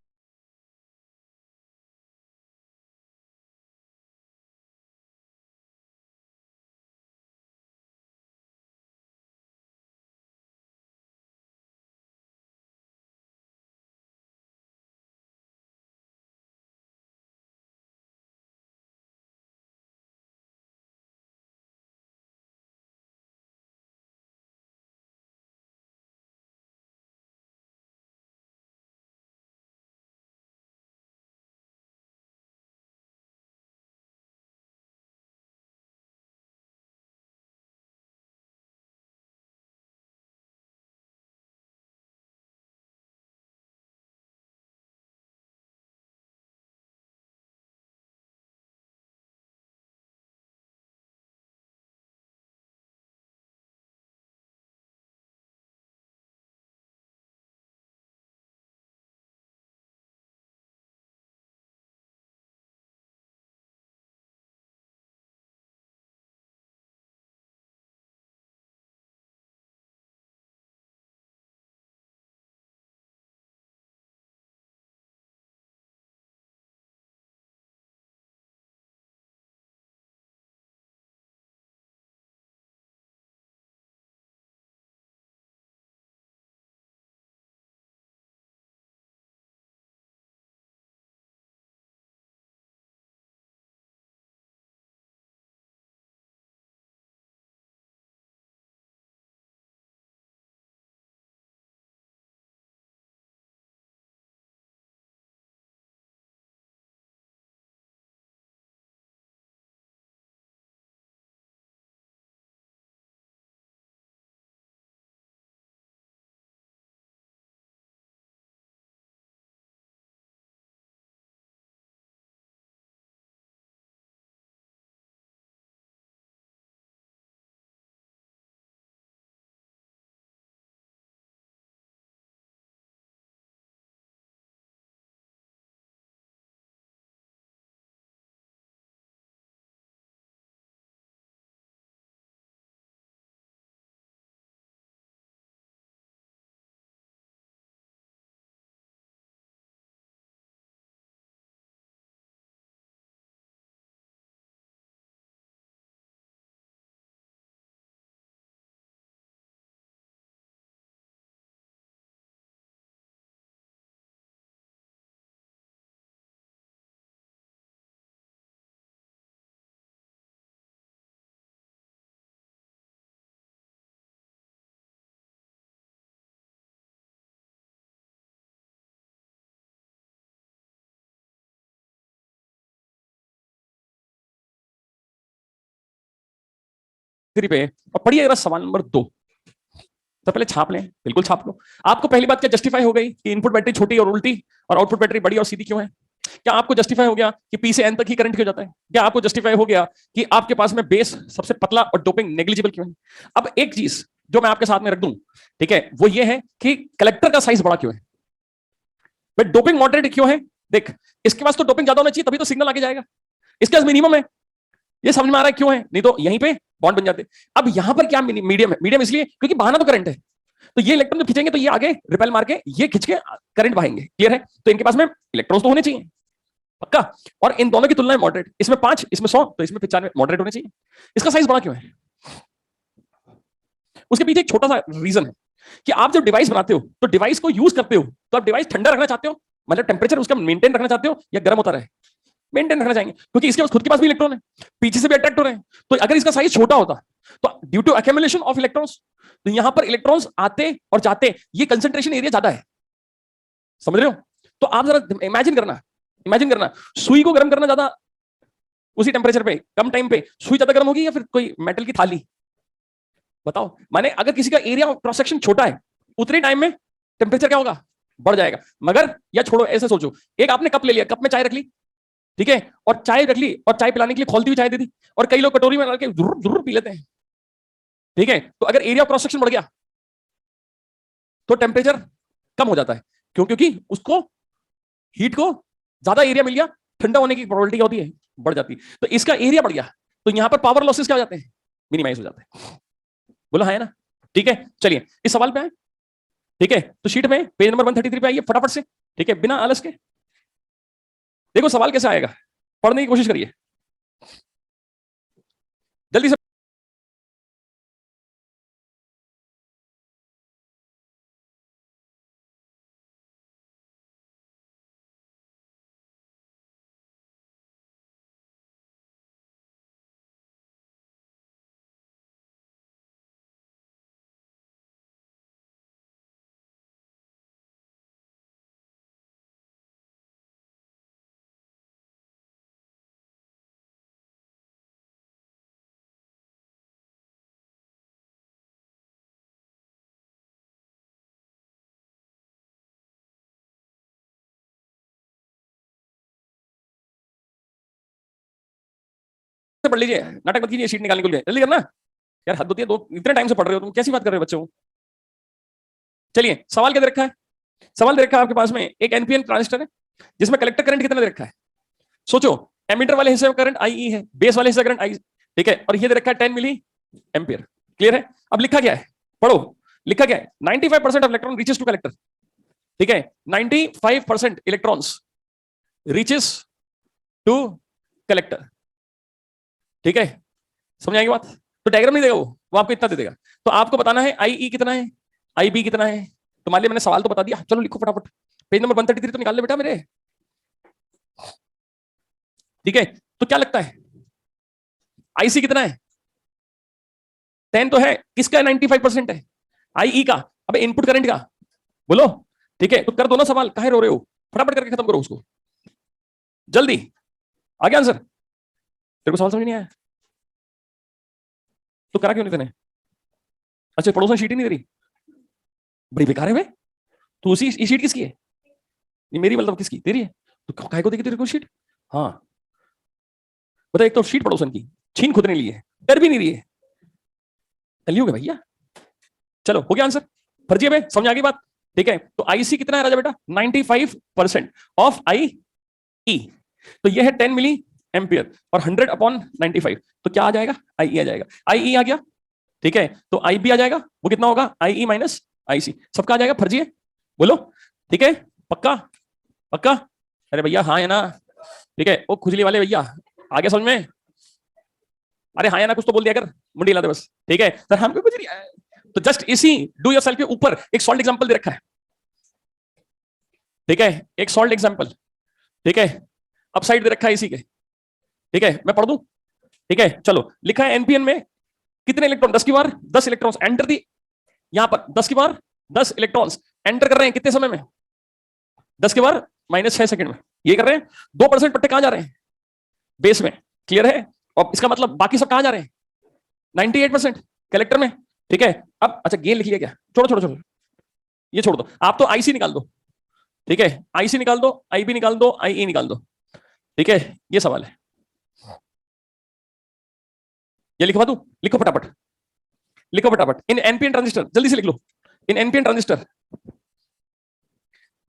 3 पे और पढ़िए जरा सवाल नंबर 2। तो पहले छाप लें, बिल्कुल छाप लो। आपको पहली बात क्या जस्टिफाई हो गई कि इनपुट बैटरी छोटी और उल्टी और आउटपुट बैटरी बड़ी और सीधी क्यों है? क्या आपको जस्टिफाई हो गया कि पी से एन तक ही करंट क्यों जाता है? क्या आपको जस्टिफाई हो गया कि आपके पास में बेस सबसे पतला और डोपिंग नेग्लिजिबल क्यों है? अब एक चीज जो मैं आपके साथ में रख दूं, ठीक है, वो ये है कि कलेक्टर का साइज बड़ा क्यों है? भाई डोपिंग मॉडरेट क्यों है? देख, इसके पास तो डोपिंग ज्यादा होना चाहिए तभी तो सिग्नल आगे जाएगा। इसके पास मिनिमम है। ये समझ में आ रहा है क्यों है? नहीं तो यहीं पे बॉन्ड बन जाते। अब यहां पर क्या मीडियम है? मीडियम इसलिए क्योंकि बहाना तो करंट है। तो ये इलेक्ट्रॉन जब खींचेंगे तो ये आगे रिपेल मार के ये खींच के करंट बहाएंगे। क्लियर है? तो इनके पास में इलेक्ट्रॉन्स तो होने चाहिए पक्का। और इन दोनों की तुलना में मॉडरेट, इसमें 5 इसमें 100 तो इसमें 95 मॉडरेट होने चाहिए। इसका साइज बड़ा क्यों है? उसके पीछे एक छोटा सा रीजन है कि आप जब डिवाइस बनाते हो तो डिवाइस को यूज करते हो तो आप डिवाइस ठंडा रखना चाहते हो, मतलब टेम्परेचर उसका मेंटेन रखना चाहते हो या गर्म होता रहे? मेंटेन रखना चाहेंगे क्योंकि इसके खुद के पास भी इलेक्ट्रॉन है, पीछे से भी अट्रैक्ट हो रहे हैं। तो अगर इसका साइज छोटा होता तो due to accumulation of electrons तो यहां पर इलेक्ट्रॉन्स आते और जाते, ये कंसंट्रेशन एरिया ज्यादा है। समझ रहे हो? तो आप जरा इमेजिन करना सुई को गर्म करना ज्यादा, उसी टेम्परेचर पे कम टाइम पे सुई ज्यादा गर्म होगी या फिर कोई मेटल की थाली? बताओ। माने अगर किसी का एरिया क्रॉस सेक्शन छोटा है उतने टाइम में टेम्परेचर क्या होगा? बढ़ जाएगा। मगर या छोड़ो, ऐसे सोचो, एक आपने कप ले लिया, कप में चाय रख ली, ठीक है, और चाय रख ली और चाय पिलाने के लिए खौलती हुई चाय दे दी, और कई लोग कटोरी में डाल के जरूर जरूर पी लेते हैं, ठीक है। तो अगर एरिया क्रॉस सेक्शन बढ़ गया तो टेम्परेचर कम हो जाता है। क्यों? क्योंकि उसको हीट को ज्यादा एरिया मिल गया, ठंडा होने की प्रोबेबिलिटी क्या होती है? बढ़ जाती है। तो इसका एरिया बढ़ गया तो यहां पर पावर लॉसेस क्या हो जाते हैं? मिनिमाइज हो जाते हैं। बोला है ना? ठीक है, चलिए इस सवाल पे आए। ठीक है, तो शीट में पेज नंबर 133 पे आइए फटाफट से, ठीक है, बिना आलस के। देखो सवाल कैसे आएगा, पढ़ने की कोशिश करिए जल्दी से। पढ़ लीजिए, नाटक मत कीजिए, शीट निकालने के लिए जल्दी करना। यार हद होती है, दो इतने टाइम से पढ़ रहे हो तुम, कैसी बात कर रहे हो बच्चों? चलिए सवाल क्या दे रखा है? सवाल दे रखा है आपके पास में एक एनपीएन ट्रांजिस्टर है जिसमें कलेक्टर करंट कितना दे रखा है? सोचो, एमीटर वाले हिस्से में करंट आई ई है, बेस वाले हिस्से करंट आई, ठीक है, और ये दे रखा है 10 मिली एम्पियर। क्लियर है? अब लिखा क्या है? पढ़ो, लिखा क्या है? 95% of electron reaches to collector, ठीक है, 95% इलेक्ट्रॉन्स रीचेस टू कलेक्टर, ठीक है। समझ आएगी बात? तो डायग्राम नहीं देगा वो आपको इतना दे देगा। तो आपको बताना है आई ई कितना है, आई बी कितना है। तो मान लिया मैंने सवाल तो बता दिया, चलो लिखो फटाफट, पेज नंबर 133 तो निकाल ले बेटा मेरे, ठीक है। तो क्या लगता है आईसी कितना है? 10 तो है, किसका है? 95% है आईई का। अब इनपुट करंट का बोलो, ठीक है। तो कर दो ना सवाल, काहे रो रहे हो? फटाफट करके खत्म करो उसको जल्दी। आ गया आंसर? तेरे को सवाल समझ नहीं आया तो करा क्यों नहीं तूने? अच्छा पड़ोस में शीट ही नहीं दे रही, बड़ी बेकार है वे। तो उसी ये शीट किसकी है? ये मेरी, मतलब किसकी? तेरी है। तो काहे को देगी तेरे को शीट? हाँ बता, एक तो शीट पड़ोसन की छीन खुद ने ली है, कर भी नहीं रही है, कलयुग है भैया। चलो हो गया आंसर, फर्जी में समझ आ गई बात, ठीक है। तो आईसी कितना है राजा बेटा? 95% ऑफ आई ई। तो ये है 10 मिली एम्पियर और 100 अपॉन 95, तो क्या आ जाएगा? आई आ जाएगा। आई आ गया, ठीक है। तो आई बी आ जाएगा, वो कितना होगा? आई माइनस आई सी। सबका आ जाएगा, फर्जी है बोलो, ठीक है, पक्का पक्का? अरे भैया हाँ है ना, ठीक है। वो खुजली वाले भैया आगे समझ में? अरे हाँ या ना कुछ तो बोल दिया कर, मुंडी हिला दे बस, ठीक है। सर हमको कुछ नहीं आया। तो जस्ट इसी डू योरसेल्फ के ऊपर एक सॉल्ट एग्जांपल दे रखा है, ठीक है, एक सॉल्ट एग्जांपल, ठीक है, अपसाइड दे रखा है इसी के, ठीक है। मैं पढ़ दूं, ठीक है, चलो। लिखा है एनपीएन में कितने इलेक्ट्रॉन? 10 की बार 10 इलेक्ट्रॉन्स एंटर दी, यहां पर 10 की बार 10 इलेक्ट्रॉन्स एंटर कर रहे हैं कितने समय में? 10 के बार -6 सेकंड में ये कर रहे हैं। 2% पट्टे कहां जा रहे हैं? बेस में। क्लियर है? और इसका मतलब बाकी सब कहां जा रहे हैं? 98% कलेक्टर में, ठीक है। अब अच्छा गेन लिख लिया क्या, छोड़ो छोड़ो छोड़ो, ये छोड़ दो, आप तो आईसी निकाल दो, ठीक है, आईसी निकाल दो, आईबी निकाल दो, आईई निकाल दो, ठीक है। ये सवाल है, ये लिखवा दू, लिखो फटाफट, लिखो फटाफट। इन एनपीएन ट्रांजिस्टर, जल्दी से लिख लो, इन NPN transistor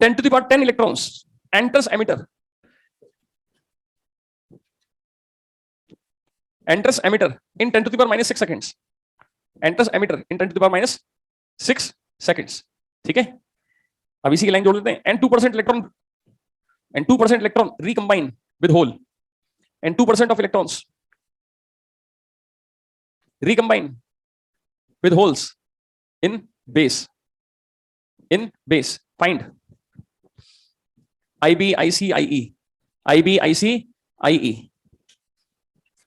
10 to the power 10 electrons enters emitter, enters emitter in 10 to the power minus 6 seconds, enters emitter in 10 to the power minus 6 seconds, ठीक है। अब इसी की लाइन जोड़ देते हैं, and 2% electron, and 2% electron recombine with hole, and 2% of electrons recombine with holes in base, in base. Find IB, IC, IE, IB, IC, IE,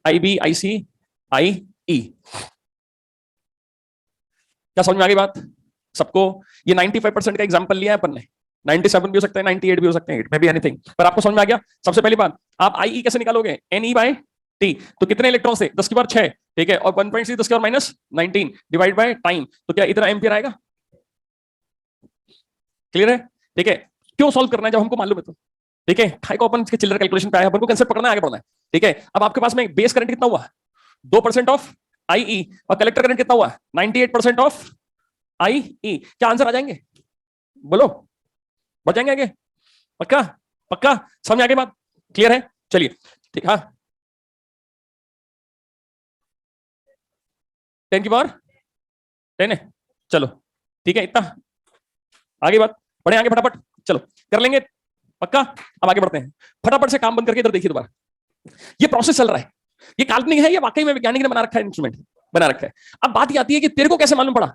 IB, IC, IE। क्या समझ में आ गई बात सबको? ये 95% का एग्जांपल लिया है अपन ने, 97 भी हो सकता है, 98 भी हो सकते हैं, इट मे बी एनीथिंग, पर आपको समझ में आ गया। सबसे पहली बात, आप IE कैसे निकालोगे, NE बाय T, तो कितने इलेक्ट्रॉन्स थे, 10 की पावर 6, ठीक है, और 1.6 10 की power minus 19 divide by time, तो क्या इतना एम्पियर आएगा? क्लियर है, ठीक है। क्यों सॉल्व करना है जब हमको मालूम है तो, ठीक है। खाई को अपन चिल्लर कैलकुलेशन पे आया, अपन को कंसेप्ट पकड़ना है, आगे बढ़ना है, ठीक है। अब आपके पास में बेस करंट कितना हुआ, 2% ऑफ IE, और कलेक्टर करंट कितना हुआ, 98% ऑफ IE। क्या आंसर आ जाएंगे, बोलो, बढ़ जाएंगे आगे, पक्का पक्का, समझ आगे बात, क्लियर है, चलिए ठीक। हाँ 10 की पावर 10 है, चलो ठीक है, इतना आगे बात, बढ़े आगे फटाफट, चलो कर लेंगे पक्का। अब आगे बढ़ते हैं, फटाफट से काम बंद करके इधर देखिए दोबारा, ये प्रोसेस चल रहा है, ये काल्पनिक है, ये वाकई में वैज्ञानिक ने बना रखा है, इंस्ट्रूमेंट बना रखा है। अब बात ये आती है कि तेरे को कैसे मालूम पड़ा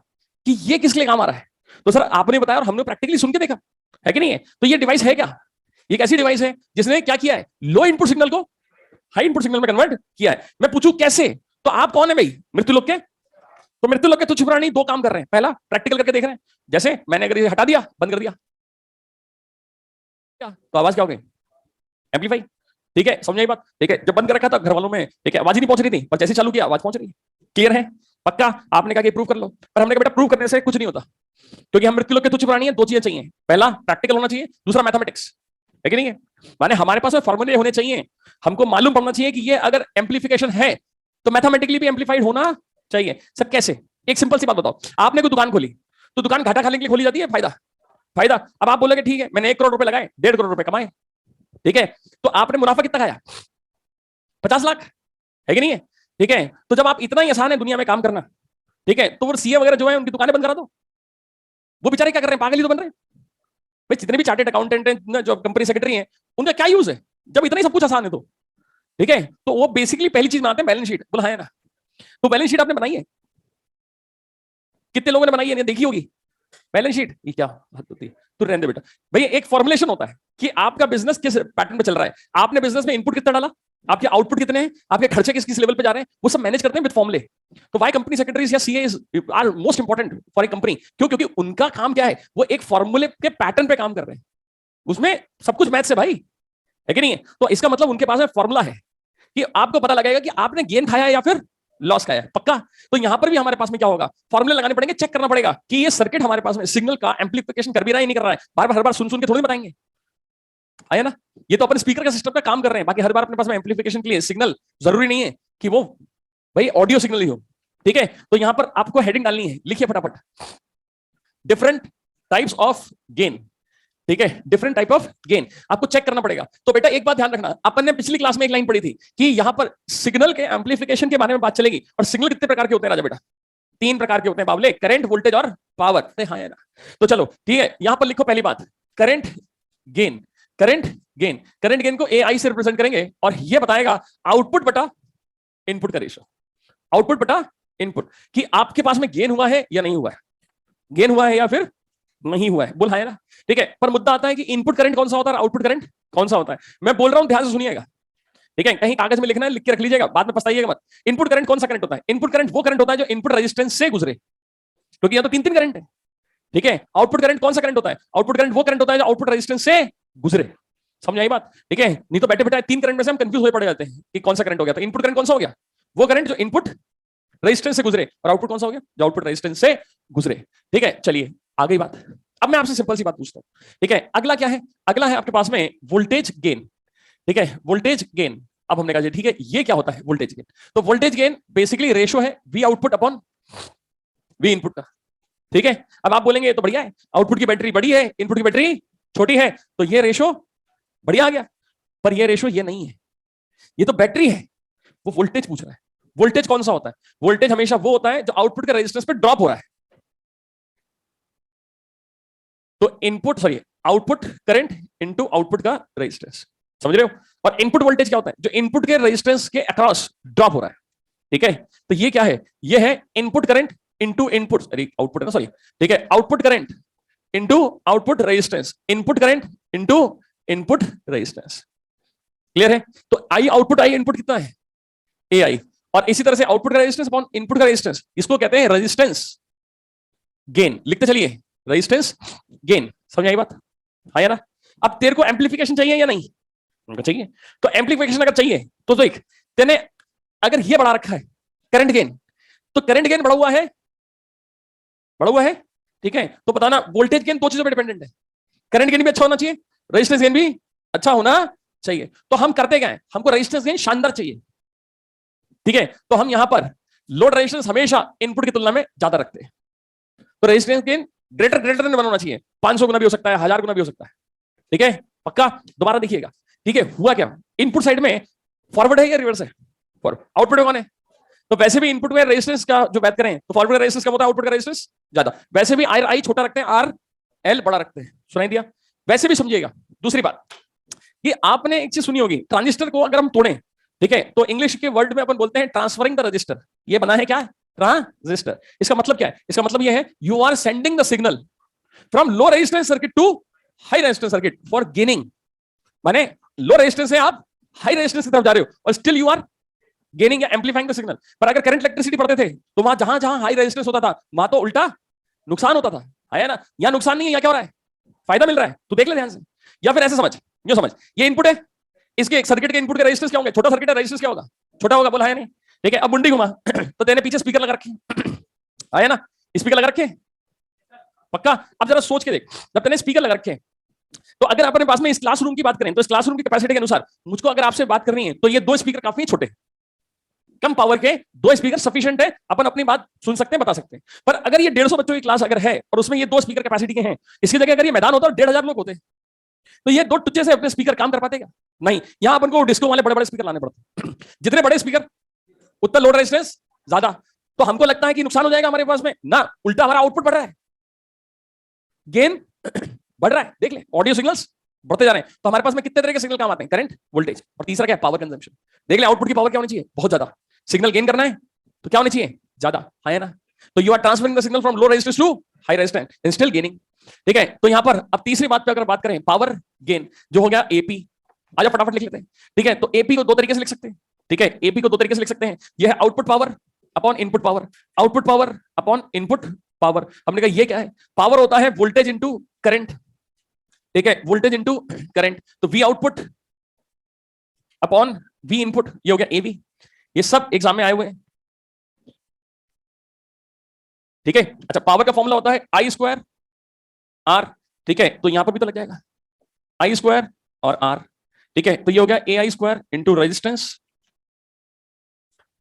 कि ये किस लिए काम आ रहा है? तो सर आपने बताया और हमने प्रैक्टिकली सुन के देखा है कि नहीं है। तो ये डिवाइस है क्या, ये कैसी डिवाइस है जिसने क्या किया है, लो इनपुट सिग्नल को हाई इनपुट सिग्नल में कन्वर्ट किया है। मैं पूछूं कैसे, तो आप कौन है भाई, मृत्यु लोक के, तो मृत्यु लोक के तुच्छ प्राणी दो काम कर रहे हैं, पहला प्रैक्टिकल करके देख रहे हैं, जैसे मैंने अगर ये हटा दिया, बंद कर दिया, तो आवाज क्या हो गई, एम्पलीफाई, ठीक है, समझ आई बात, ठीक है। जब बंद कर रखा था घर वालों में, ठीक है, आवाज ही नहीं पहुंच रही थी, पर जैसे चालू किया आवाज पहुंच रही है, क्लियर है पक्का। आपने कहा कि प्रूव कर लो, पर हमने कहा बेटा प्रूव करने से कुछ नहीं होता, क्योंकि हम मृत्यु लोक के तुच्छ प्राणी है, दो चीजें चाहिए, पहला प्रैक्टिकल होना चाहिए, दूसरा मैथमेटिक्स, है कि नहीं है। माने हमारे पास में फॉर्मूले होने चाहिए, हमको मालूम पड़ना चाहिए कि ये अगर एम्पलीफिकेशन है तो मैथमेटिकली भी एम्पलीफाइड होना चाहिए। सर कैसे, एक सिंपल सी बात बताओ, आपने कोई दुकान खोली, तो दुकान घाटा खाने के लिए खोली जाती है, फायदा फायदा। अब आप बोलोगे ठीक है मैंने 1 करोड़ रुपए लगाए, 1.5 करोड़ रुपए कमाए, ठीक है, तो आपने मुनाफा कितना खाया, 50 लाख, है कि नहीं है, ठीक है। तो जब आप इतना ही आसान है दुनिया में काम करना, ठीक है, तो वो सीए वगैरह जो है उनकी दुकानें बंद करा दो, वो बेचारे क्या कर रहे हैं, पागल ही तो बन रहे हैं भाई। जितने भी चार्टेड अकाउंटेंट हैं, जो कंपनी सेक्रेटरी हैं, उनका क्या यूज है जब इतना ही सब कुछ आसान है तो, ठीक है। तो वो बेसिकली पहली चीज बनाते हैं बैलेंस शीट, बोला है ना, तो बैलेंस शीट आपने बनाई है, कितने लोगों ने बनाई है, देखी होगी बैलेंस शीट, ये क्या बात होती है, तो रहने दे बेटा। भाई एक फॉर्मुलेशन होता है कि आपका बिजनेस किस पैटर्न पे चल रहा है, आपने बिजनेस में इनपुट कितना डाला, आपके आउटपुट कितने हैं, आपके खर्चे किस किस लेवल पे जा रहे हैं, वो सब मैनेज करते हैं विद फॉर्मुले। तो वाई कंपनी सेक्रेटरीज या CS are most important for a company, क्यों, क्योंकि उनका काम क्या है, वो एक फॉर्मूले के पैटर्न पे काम कर रहे हैं, उसमें सब कुछ मैथ से भाई, है कि नहीं है। तो इसका मतलब उनके पास में फॉर्मूला है कि आपको पता लगेगा कि आपने गेन खाया या फिर लॉस खाया, पक्का। तो यहां पर भी हमारे पास में क्या होगा, फॉर्मूले लगाने पड़ेंगे, चेक करना पड़ेगा कि ये सर्किट हमारे पास में सिग्नल का एम्पलीफिकेशन कर भी रहा है नहीं कर रहा है, बार बार हर बार सुन सुन के थोड़ी बताएंगे, आया ना। ये तो अपन स्पीकर का सिस्टम पे काम कर रहे हैं, बाकी हर बार अपने पास में एम्पलीफिकेशन के लिए सिग्नल जरूरी नहीं है कि वो भाई ऑडियो सिग्नल ही हो, ठीक है। तो यहां पर आपको हेडिंग डालनी है, लिखिए फटाफट, डिफरेंट टाइप्स ऑफ गेन, ठीक है, डिफरेंट टाइप ऑफ गेन आपको चेक करना पड़ेगा। तो बेटा एक बात ध्यान रखना, अपन ने पिछली क्लास में एक लाइन पढ़ी थी कि यहां पर सिग्नल के एम्पलीफिकेशन के बारे में बात चलेगी, और सिग्नल कितने प्रकार के होते हैं राजा बेटा, 3 प्रकार के होते हैं बाबले, करंट, वोल्टेज और पावर। हाँ है ना, तो चलो ठीक है, यहां पर लिखो पहली बात, current gain, current gain, current gain को AI से रिप्रेजेंट करेंगे, और ये बताएगा आउटपुट बटा इनपुट का रेशियो, आउटपुट बटा इनपुट, कि आपके पास में गेन हुआ है या नहीं हुआ है, गेन हुआ है या फिर नहीं हुआ है, बोल है ना, ठीक है। पर मुद्दा आता है कि इनपुट करंट कौन सा होता है, आउटपुट करंट कौन सा होता है। मैं बोल रहा हूं ध्यान से सुनिएगा, ठीक है, कहीं कागज में लिखना है, लिख के रख लीजिएगा, बाद में पछताइएगा मत। इनपुट करंट कौन सा करंट होता है, इनपुट करंट वो करंट होता है जो इनपुट रेजिस्टेंस से गुजरे, क्योंकि यहां तो 3 करंट है, ठीक है। आउटपुट करंट कौन सा करंट होता है, आउटपुट करंट वो करंट होता है जो आउटपुट रेजिस्टेंस से गुजरे, समझ आई बात, ठीक है। नहीं तो बैठे बैठे 3 करंट में से हम कंफ्यूज हो पड़ जाते हैं कि कौन सा करंट हो गया, तो इनपुट करंट कौन सा हो गया, वो करंट जो इनपुट रेजिस्टेंस से गुजरे, और आउटपुट कौन सा हो गया, जो आउटपुट रेजिस्टेंस से गुजरे। ठीक है, चलिए आ गई बात। अब मैं आपसे सिंपल सी बात पूछता हूं, ठीक है, अगला क्या है, अगला है आपके पास में वोल्टेज गेन। ठीक है, वोल्टेज गेन। अब हमने कहा ठीक है, ये क्या होता है वोल्टेज गेन? तो वोल्टेज गेन बेसिकली रेशो है we output upon we input का। ठीक है, अब आप बोलेंगे तो बढ़िया है, आउटपुट की बैटरी बड़ी है, इनपुट की बैटरी छोटी है, तो ये रेशो बढ़िया आ गया। पर ये रेशो ये नहीं है, ये तो बैटरी है, वो वोल्टेज पूछ रहा है। वोल्टेज कौन सा होता है? वोल्टेज हमेशा वो होता है जो आउटपुट के रेजिस्टेंस पे ड्रॉप हो रहा है। तो input sorry output current into output का रेजिस्टेंस, समझ रहे हो? और इनपुट वोल्टेज क्या होता है? जो इनपुट के रेजिस्टेंस के अक्रॉस ड्रॉप हो रहा है। ठीक है, तो ये क्या है? ये है input current into input, sorry output है ना, सॉरी, ठीक है, output current into output resistance, input current into input resistance. Clear है? तो आई आउटपुट आई इनपुट कितना है? ए आई। और इसी तरह से आउटपुट का रेजिस्टेंस अपॉन इनपुट का रेजिस्टेंस, इसको कहते हैं रेजिस्टेंस गेन। लिखते चलिए, रेजिस्टेंस गेन। समझ आई बात? हाँ या ना? अब तेरे को एम्पलीफिकेशन चाहिए या नहीं? चाहिए। तो एम्पलीफिकेशन अगर चाहिए तो देख, तेने अगर ये बढ़ा रखा है करंट गेन, तो करंट गेन बढ़ा हुआ है, बढ़ा हुआ है, ठीक है, तो बताना वोल्टेज गेन दो चीजों पर डिपेंडेंट है, करंट गेन भी अच्छा होना चाहिए, रेजिस्टेंस गेन भी अच्छा होना चाहिए। तो हम करते क्या है, हमको रेजिस्टेंस गेन शानदार चाहिए। ठीक है, तो हम यहां पर लोड रेजिस्टेंस हमेशा इनपुट की तुलना में ज्यादा रखते हैं। तो resistance gain greater greater than होना चाहिए, 500 गुना भी हो सकता है, 1000 गुना भी हो सकता है। ठीक है, पक्का? दोबारा देखिएगा। ठीक है, हुआ क्या, इनपुट साइड में फॉरवर्ड है या रिवर्स है? फॉरवर्ड। आउटपुट में कौन है? तो वैसे भी इनपुट में रेजिस्टेंस का जो बात करें तो फॉरवर्ड रेजिस्टेंस कम होता है, आउटपुट का रेजिस्टेंस ज्यादा। वैसे भी आर आई छोटा रखते हैं, आर एल बड़ा रखते हैं। सुनाई दिया? वैसे भी समझिएगा। दूसरी बात, ये आपने एक चीज सुनी होगी, ट्रांजिस्टर को अगर हम तोड़ें, ठीक है, तो इंग्लिश के वर्ड में अपन बोलते हैं ट्रांसफरिंग द रजिस्टर। ये बना है क्या? ट्रांजिस्टर। इसका मतलब क्या है? इसका मतलब ये है you are sending the signal from low resistance circuit to high resistance circuit for gaining. माने लो रेजिस्टेंस से आप हाई रेजिस्टेंस की तरफ जा रहे हो और स्टिल यू आर गेनिंग या एम्पलीफाइंग द सिग्नल। पर अगर करंट इलेक्ट्रिसिटी पढ़ते थे तो वहां जहां जहां हाई रेजिस्टेंस होता था वहां तो उल्टा नुकसान होता था, है ना? यहां नुकसान नहीं है, यहां क्या हो रहा है? फायदा मिल रहा है। तो देख ले ध्यान से। या फिर ऐसे समझ, यो समझ, ये इनपुट है, इसके एक सर्किट के इनपुट के रेजिस्टेंस क्या होंगे? छोटा सर्किट है, रेजिस्टेंस क्या होगा? छोटा होगा, बोला है नहीं? ठीक है, अब मुंडी घुमा तो तेने पीछे स्पीकर लगा रखे, है ना? स्पीकर लगा रखे, पक्का? अब जरा सोच के देख, जब तेने स्पीकर लगा रखे, तो अगर अपने पास में इस क्लासरूम की बात करें तो इस क्लासरूम की कैपेसिटी के अनुसार मुझको अगर आपसे बात करनी है तो ये दो स्पीकर काफी छोटे, कम पावर के दो स्पीकर सफिशिएंट है, अपन अपनी बात सुन सकते हैं, बता सकते हैं। पर अगर ये 150 बच्चों की क्लास अगर है और उसमें ये दो स्पीकर कैपेसिटी के हैं, इसकी जगह अगर ये मैदान होता और 1500 लोग होते, तो ये दो टुच्चे से अपने स्पीकर काम कर पाते क्या? नहीं। यहां अपन को डिस्को वाले बड़े बड़े स्पीकर लाने पड़ते, जितने बड़े स्पीकर उतना लोड रेजिस्टेंस ज्यादा। तो हमको लगता है कि नुकसान हो जाएगा हमारे पास में ना, उल्टा हमारा आउटपुट बढ़ रहा है, गेन बढ़ रहा है। देख ले, ऑडियो सिग्नल्स बढ़ते जा रहे हैं। तो हमारे पास में कितने तरह के सिग्नल काम आते हैं? करंट, वोल्टेज, और तीसरा क्या है? Power consumption. देख ले, आउटपुट की पावर क्या होनी चाहिए? बहुत ज्यादा। सिग्नल गेन करना है तो क्या होनी चाहिए? ज्यादा, है ना? तो you are transferring the signal from low resistance to high resistance and still gaining. ठीक है, तो यहां पर अब तीसरी बात पे अगर बात करें, पावर गेन जो हो गया एपी। आजा फटाफट लिख लेते हैं। ठीक है, तो एपी को दो तरीके से लिख सकते हैं। ठीक है, एपी को दो तरीके से लिख सकते हैं। यह है output power upon input power, output power upon input power. हमने कहा ये क्या है? पावर होता है वोल्टेज इंटू करंट। ठीक है, वोल्टेज इंटू करंट, तो we output upon we input, ये हो गया एवी। ये सब एग्जाम में आए हुए हैं। ठीक है, अच्छा, पावर का फॉर्मूला होता है आई स्क्वायर आर। ठीक है, तो यहां पर भी तो लग जाएगा आई स्क्वायर और आर। ठीक है, तो ये हो गया A I square into resistance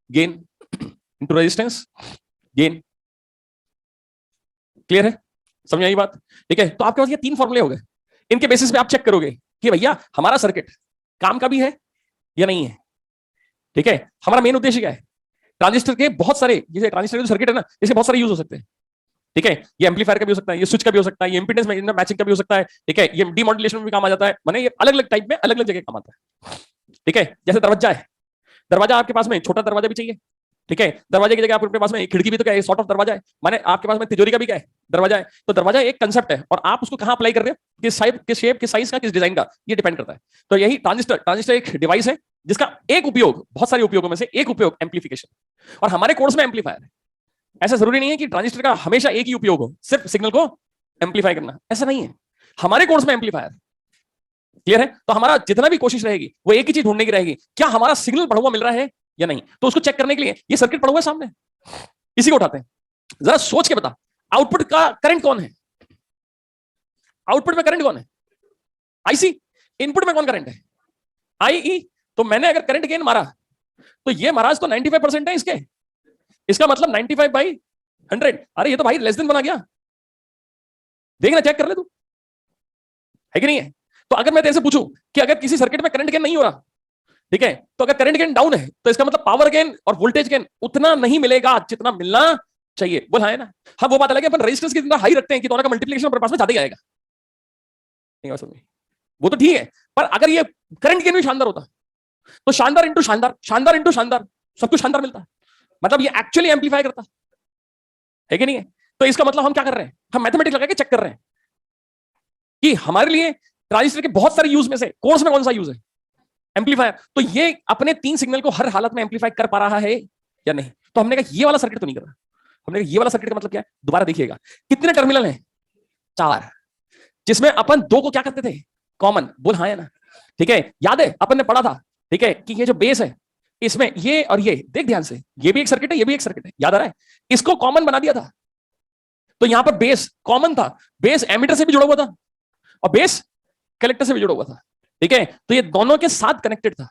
gain into resistance gain. Clear है? समझ आई बात? ठीक है, तो आपके पास ये तीन फॉर्मूले हो गए। इनके बेसिस पे आप चेक करोगे कि भैया हमारा सर्किट काम का भी है या नहीं है। ठीक है, हमारा मेन उद्देश्य क्या है? ट्रांजिस्टर के बहुत सारे, जैसे ट्रांजिस्टर के जो सर्किट है ना, इसके बहुत सारे यूज हो सकते हैं। ठीक है, ये एम्पलीफायर का भी हो सकता है, ये स्विच का भी हो सकता है, ये इंपेडेंस मैचिंग का भी हो सकता है। ठीक है, ये डीमॉड्यूलेशन में भी काम आ जाता है, माने ये अलग अलग टाइप में अलग अलग जगह काम आता है। ठीक है, जैसे दरवाजा है, दरवाजा आपके पास में छोटा दरवाजा भी चाहिए। ठीक है, दरवाजे की जगह आपके पास में खिड़की भी तो क्या है? सॉर्ट ऑफ दरवाजा है, माने आपके पास में तिजोरी का भी क्या है? दरवाजा है। तो दरवाजा एक कंसेप्ट है और आप उसको कहां अप्लाई कर रहे हो, किस साइज, किस शेप, किस साइज का, किस डिजाइन का, ये डिपेंड करता है। तो यही ट्रांजिस्टर, ट्रांजिस्टर एक डिवाइस है जिसका एक उपयोग, बहुत सारे उपयोगों में से एक उपयोग एम्पलीफिकेशन। और हमारे कोर्स में एम्पलीफायर है। ऐसा जरूरी नहीं है कि ट्रांजिस्टर का हमेशा एक ही उपयोग हो, सिर्फ सिग्नल को एम्पलीफाई करना, ऐसा नहीं है। हमारे कोर्स में एम्पलीफायर। क्लियर है? तो हमारा जितना भी कोशिश रहेगी वो एक ही चीज ढूंढने की रहेगी, क्या हमारा सिग्नल बढ़ा हुआ मिल रहा है या नहीं। तो उसको चेक करने के लिए ये सर्किट पड़ा हुआ है सामने, इसी को उठाते हैं। जरा सोच के बता, आउटपुट का करंट कौन है? आउटपुट में करंट कौन है? आईसी। इनपुट में कौन करंट है? आईई। तो मैंने अगर करंट गेन मारा तो ये महाराज तो 95% है इसके, इसका मतलब 95/100। अरे ये तो भाई लेस देन बना गया, देखना चेक कर ले तू, है कि नहीं है? तो अगर मैं तेरे से पूछूं कि अगर किसी सर्किट में करंट गेन नहीं हो रहा, ठीक है, तो अगर करंट गेन डाउन है तो इसका मतलब पावर गेन और वोल्टेज गेन उतना नहीं मिलेगा जितना मिलना चाहिए। बोल हाँ है ना? हाँ वो बात अलग है, अपन रेजिस्टेंस कितना हाई रखते हैं कि दोनों का मल्टीप्लिकेशन अपने पास में ज्यादा ही आएगा, नहीं समझ में? वो तो ठीक है, पर अगर ये करंट गेन भी शानदार होता तो शानदार इंटू शानदार, शानदार इंटू शानदार, सब कुछ शानदार मिलता, मतलब ये एक्चुअली एम्पलीफाई करता, है कि नहीं है? तो इसका मतलब हम क्या कर रहे हैं, हम मैथमेटिक्स लगा के चेक कर रहे हैं कि हमारे लिए ट्रांजिस्टर के बहुत सारे यूज में से कोर्स में कौन सा यूज है, एम्पलीफायर। तो ये अपने 3 सिग्नल को हर हालत में एम्पलीफाई कर पा रहा है या नहीं? तो हमने कहा ये वाला सर्किट तो नहीं कर रहा। हमने कहा ये वाला सर्किट का मतलब क्या है, दोबारा देखिएगा कितने टर्मिनल हैं, 4, जिसमें अपन 2 को क्या करते थे, कॉमन। बोल हाँ है ना? ठीक है, याद है अपन ने पढ़ा था, ठीक है, कि ये जो बेस है इसमें ये और ये, देख ध्यान से, ये भी एक सर्किट है, ये भी एक सर्किट है, याद आ रहा है? इसको कॉमन बना दिया था, तो यहां पर बेस कॉमन था, बेस एमीटर से भी जुड़ा हुआ था और बेस कलेक्टर से भी जुड़ा हुआ था, ठीक है, तो ये दोनों के साथ कनेक्टेड था,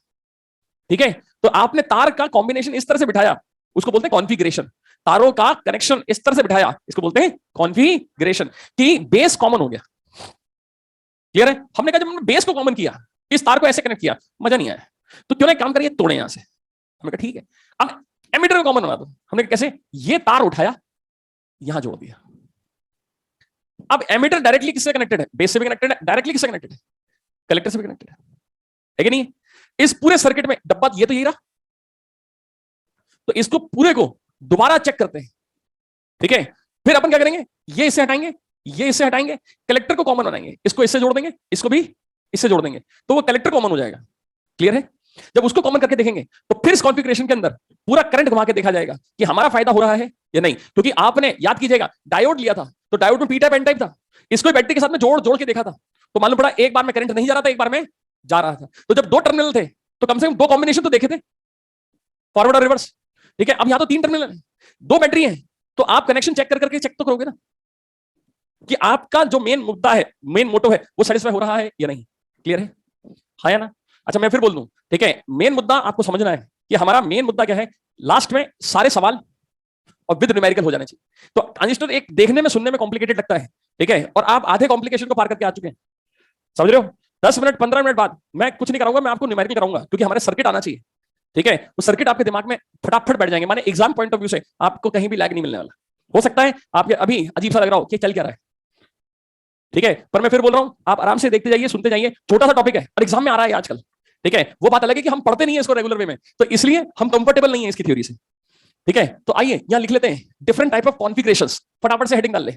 ठीक है। तो आपने तार का कॉम्बिनेशन इस तरह से बिठाया, उसको बोलते हैं कॉन्फ़िगरेशन। तारों का कनेक्शन इस तरह से बिठाया, इसको बोलते हैं कॉन्फ़िगरेशन, कि बेस कॉमन हो गया। क्लियर है? हमने कहा जब हमने बेस को कॉमन किया, इस तार को ऐसे कनेक्ट किया, मजा नहीं आया, तो क्यों ना काम करिए, तोड़े यहां से। हमने कहा ठीक है, अब एमीटर को कॉमन बना दो। हमने कहा कैसे? ये तार उठाया, यहां जोड़ दिया। अब एमीटर डायरेक्टली किससे कनेक्टेड है? बेस से भी कनेक्टेड है, डायरेक्टली किससे कनेक्टेड है? कलेक्टर से भी कनेक्टेड है कि नहीं? इस पूरे सर्किट में डब्बा ये तो यही रहा, तो इसको पूरे को दोबारा चेक करते हैं, ठीक है। फिर अपन क्या करेंगे, ये इससे हटाएंगे, ये इससे हटाएंगे, कलेक्टर को कॉमन बनाएंगे, इसको इससे जोड़ देंगे, इसको भी इससे जोड़ देंगे, तो वो कलेक्टर कॉमन हो जाएगा। क्लियर है? जब उसको कॉमन करके देखेंगे तो फिर इस कॉन्फ़िगरेशन के अंदर पूरा करंट घुमा के देखा जाएगा कि हमारा फायदा हो रहा है या नहीं, क्योंकि आपने याद कीजिएगा डायोड लिया था, तो डायोड में पी टाइप एन टाइप था, इसको बैटरी के साथ में जोड़ जोड़ के देखा था, तो मालूम पड़ा एक बार में करंट नहीं जा रहा था, एक बार में जा रहा था। तो जब 2 टर्मिनल थे तो कम से कम 2 कॉम्बिनेशन तो देखे थे, फॉरवर्ड और रिवर्स, ठीक है। अब यहां तो 3 टर्मिनल है, 2 बैटरी है, तो आप कनेक्शन चेक कर करके चेक तो करोगे ना कि आपका जो मेन मुद्दा है, मेन मोटो है, वो सेटिस्फाई हो रहा है या नहीं। क्लियर है? हाँ या ना? अच्छा मैं फिर बोल दूं, ठीक है, मेन मुद्दा आपको समझना है कि हमारा मेन मुद्दा क्या है, लास्ट में सारे सवाल और विद न्यूमेरिकल हो जाने चाहिए। तो ट्रांजिस्टर एक देखने में सुनने में कॉम्प्लिकेटेड लगता है, ठीक है, और आप आधे कॉम्प्लिकेशन को पार करके आ चुके हैं, समझ रहे हो? 10 मिनट 15 मिनट बाद मैं कुछ नहीं कराऊंगा, मैं आपको न्यूमेरिकल कराऊंगा, क्योंकि हमारे सर्किट आना चाहिए, ठीक है। वो सर्किट आपके दिमाग में फटाफट बैठ जाएंगे, माने एग्जाम पॉइंट ऑफ व्यू से आपको कहीं भी लैग नहीं मिलने वाला। हो सकता है आपके अभी अजीब सा लग रहा हो कि चल क्या रहा है, ठीक है, पर मैं फिर बोल रहा हूं आप आराम से देखते जाइए, सुनते जाइए, छोटा सा टॉपिक है और एग्जाम में आ रहा है आजकल, ठीक है। वो बात अलग है कि हम पढ़ते नहीं है इसको रेगुलर वे में, तो इसलिए हम कंफर्टेबल नहीं है इसकी थ्योरी से, ठीक है। तो आइए यहां लिख लेते हैं डिफरेंट टाइप ऑफ कॉन्फ़िगरेशंस, फटाफट से हेडिंग डाल ले,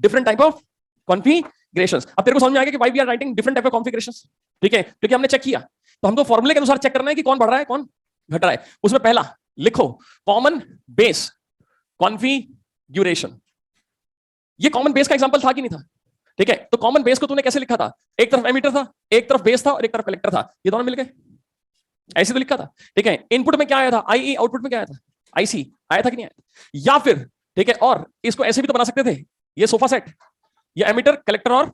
डिफरेंट टाइप ऑफ कॉन्फ़िगरेशंस। अब तेरे को समझ में आएगा कि why we are writing different type of configurations, ठीक है, क्योंकि हमने चेक किया, तो हमको फॉर्मूले के अनुसार चेक करना है कि कौन बढ़ रहा है कौन घट रहा है। उसमें पहला लिखो कॉमन बेस कॉन्फ़िगरेशन। ये कॉमन बेस का एग्जांपल था कि नहीं था? ठीक है, तो कॉमन बेस को तूने कैसे लिखा था, एक तरफ एमीटर था, एक तरफ बेस था और एक तरफ कलेक्टर था, ये दोनों मिल गए, ऐसे तो लिखा था, ठीक है। इनपुट में क्या आया था, आईई, आउटपुट में क्या आया था, आईसी आया था कि नहीं आया? या फिर ठीक है, और इसको ऐसे भी तो बना सकते थे, ये सोफा सेट, ये एमीटर कलेक्टर और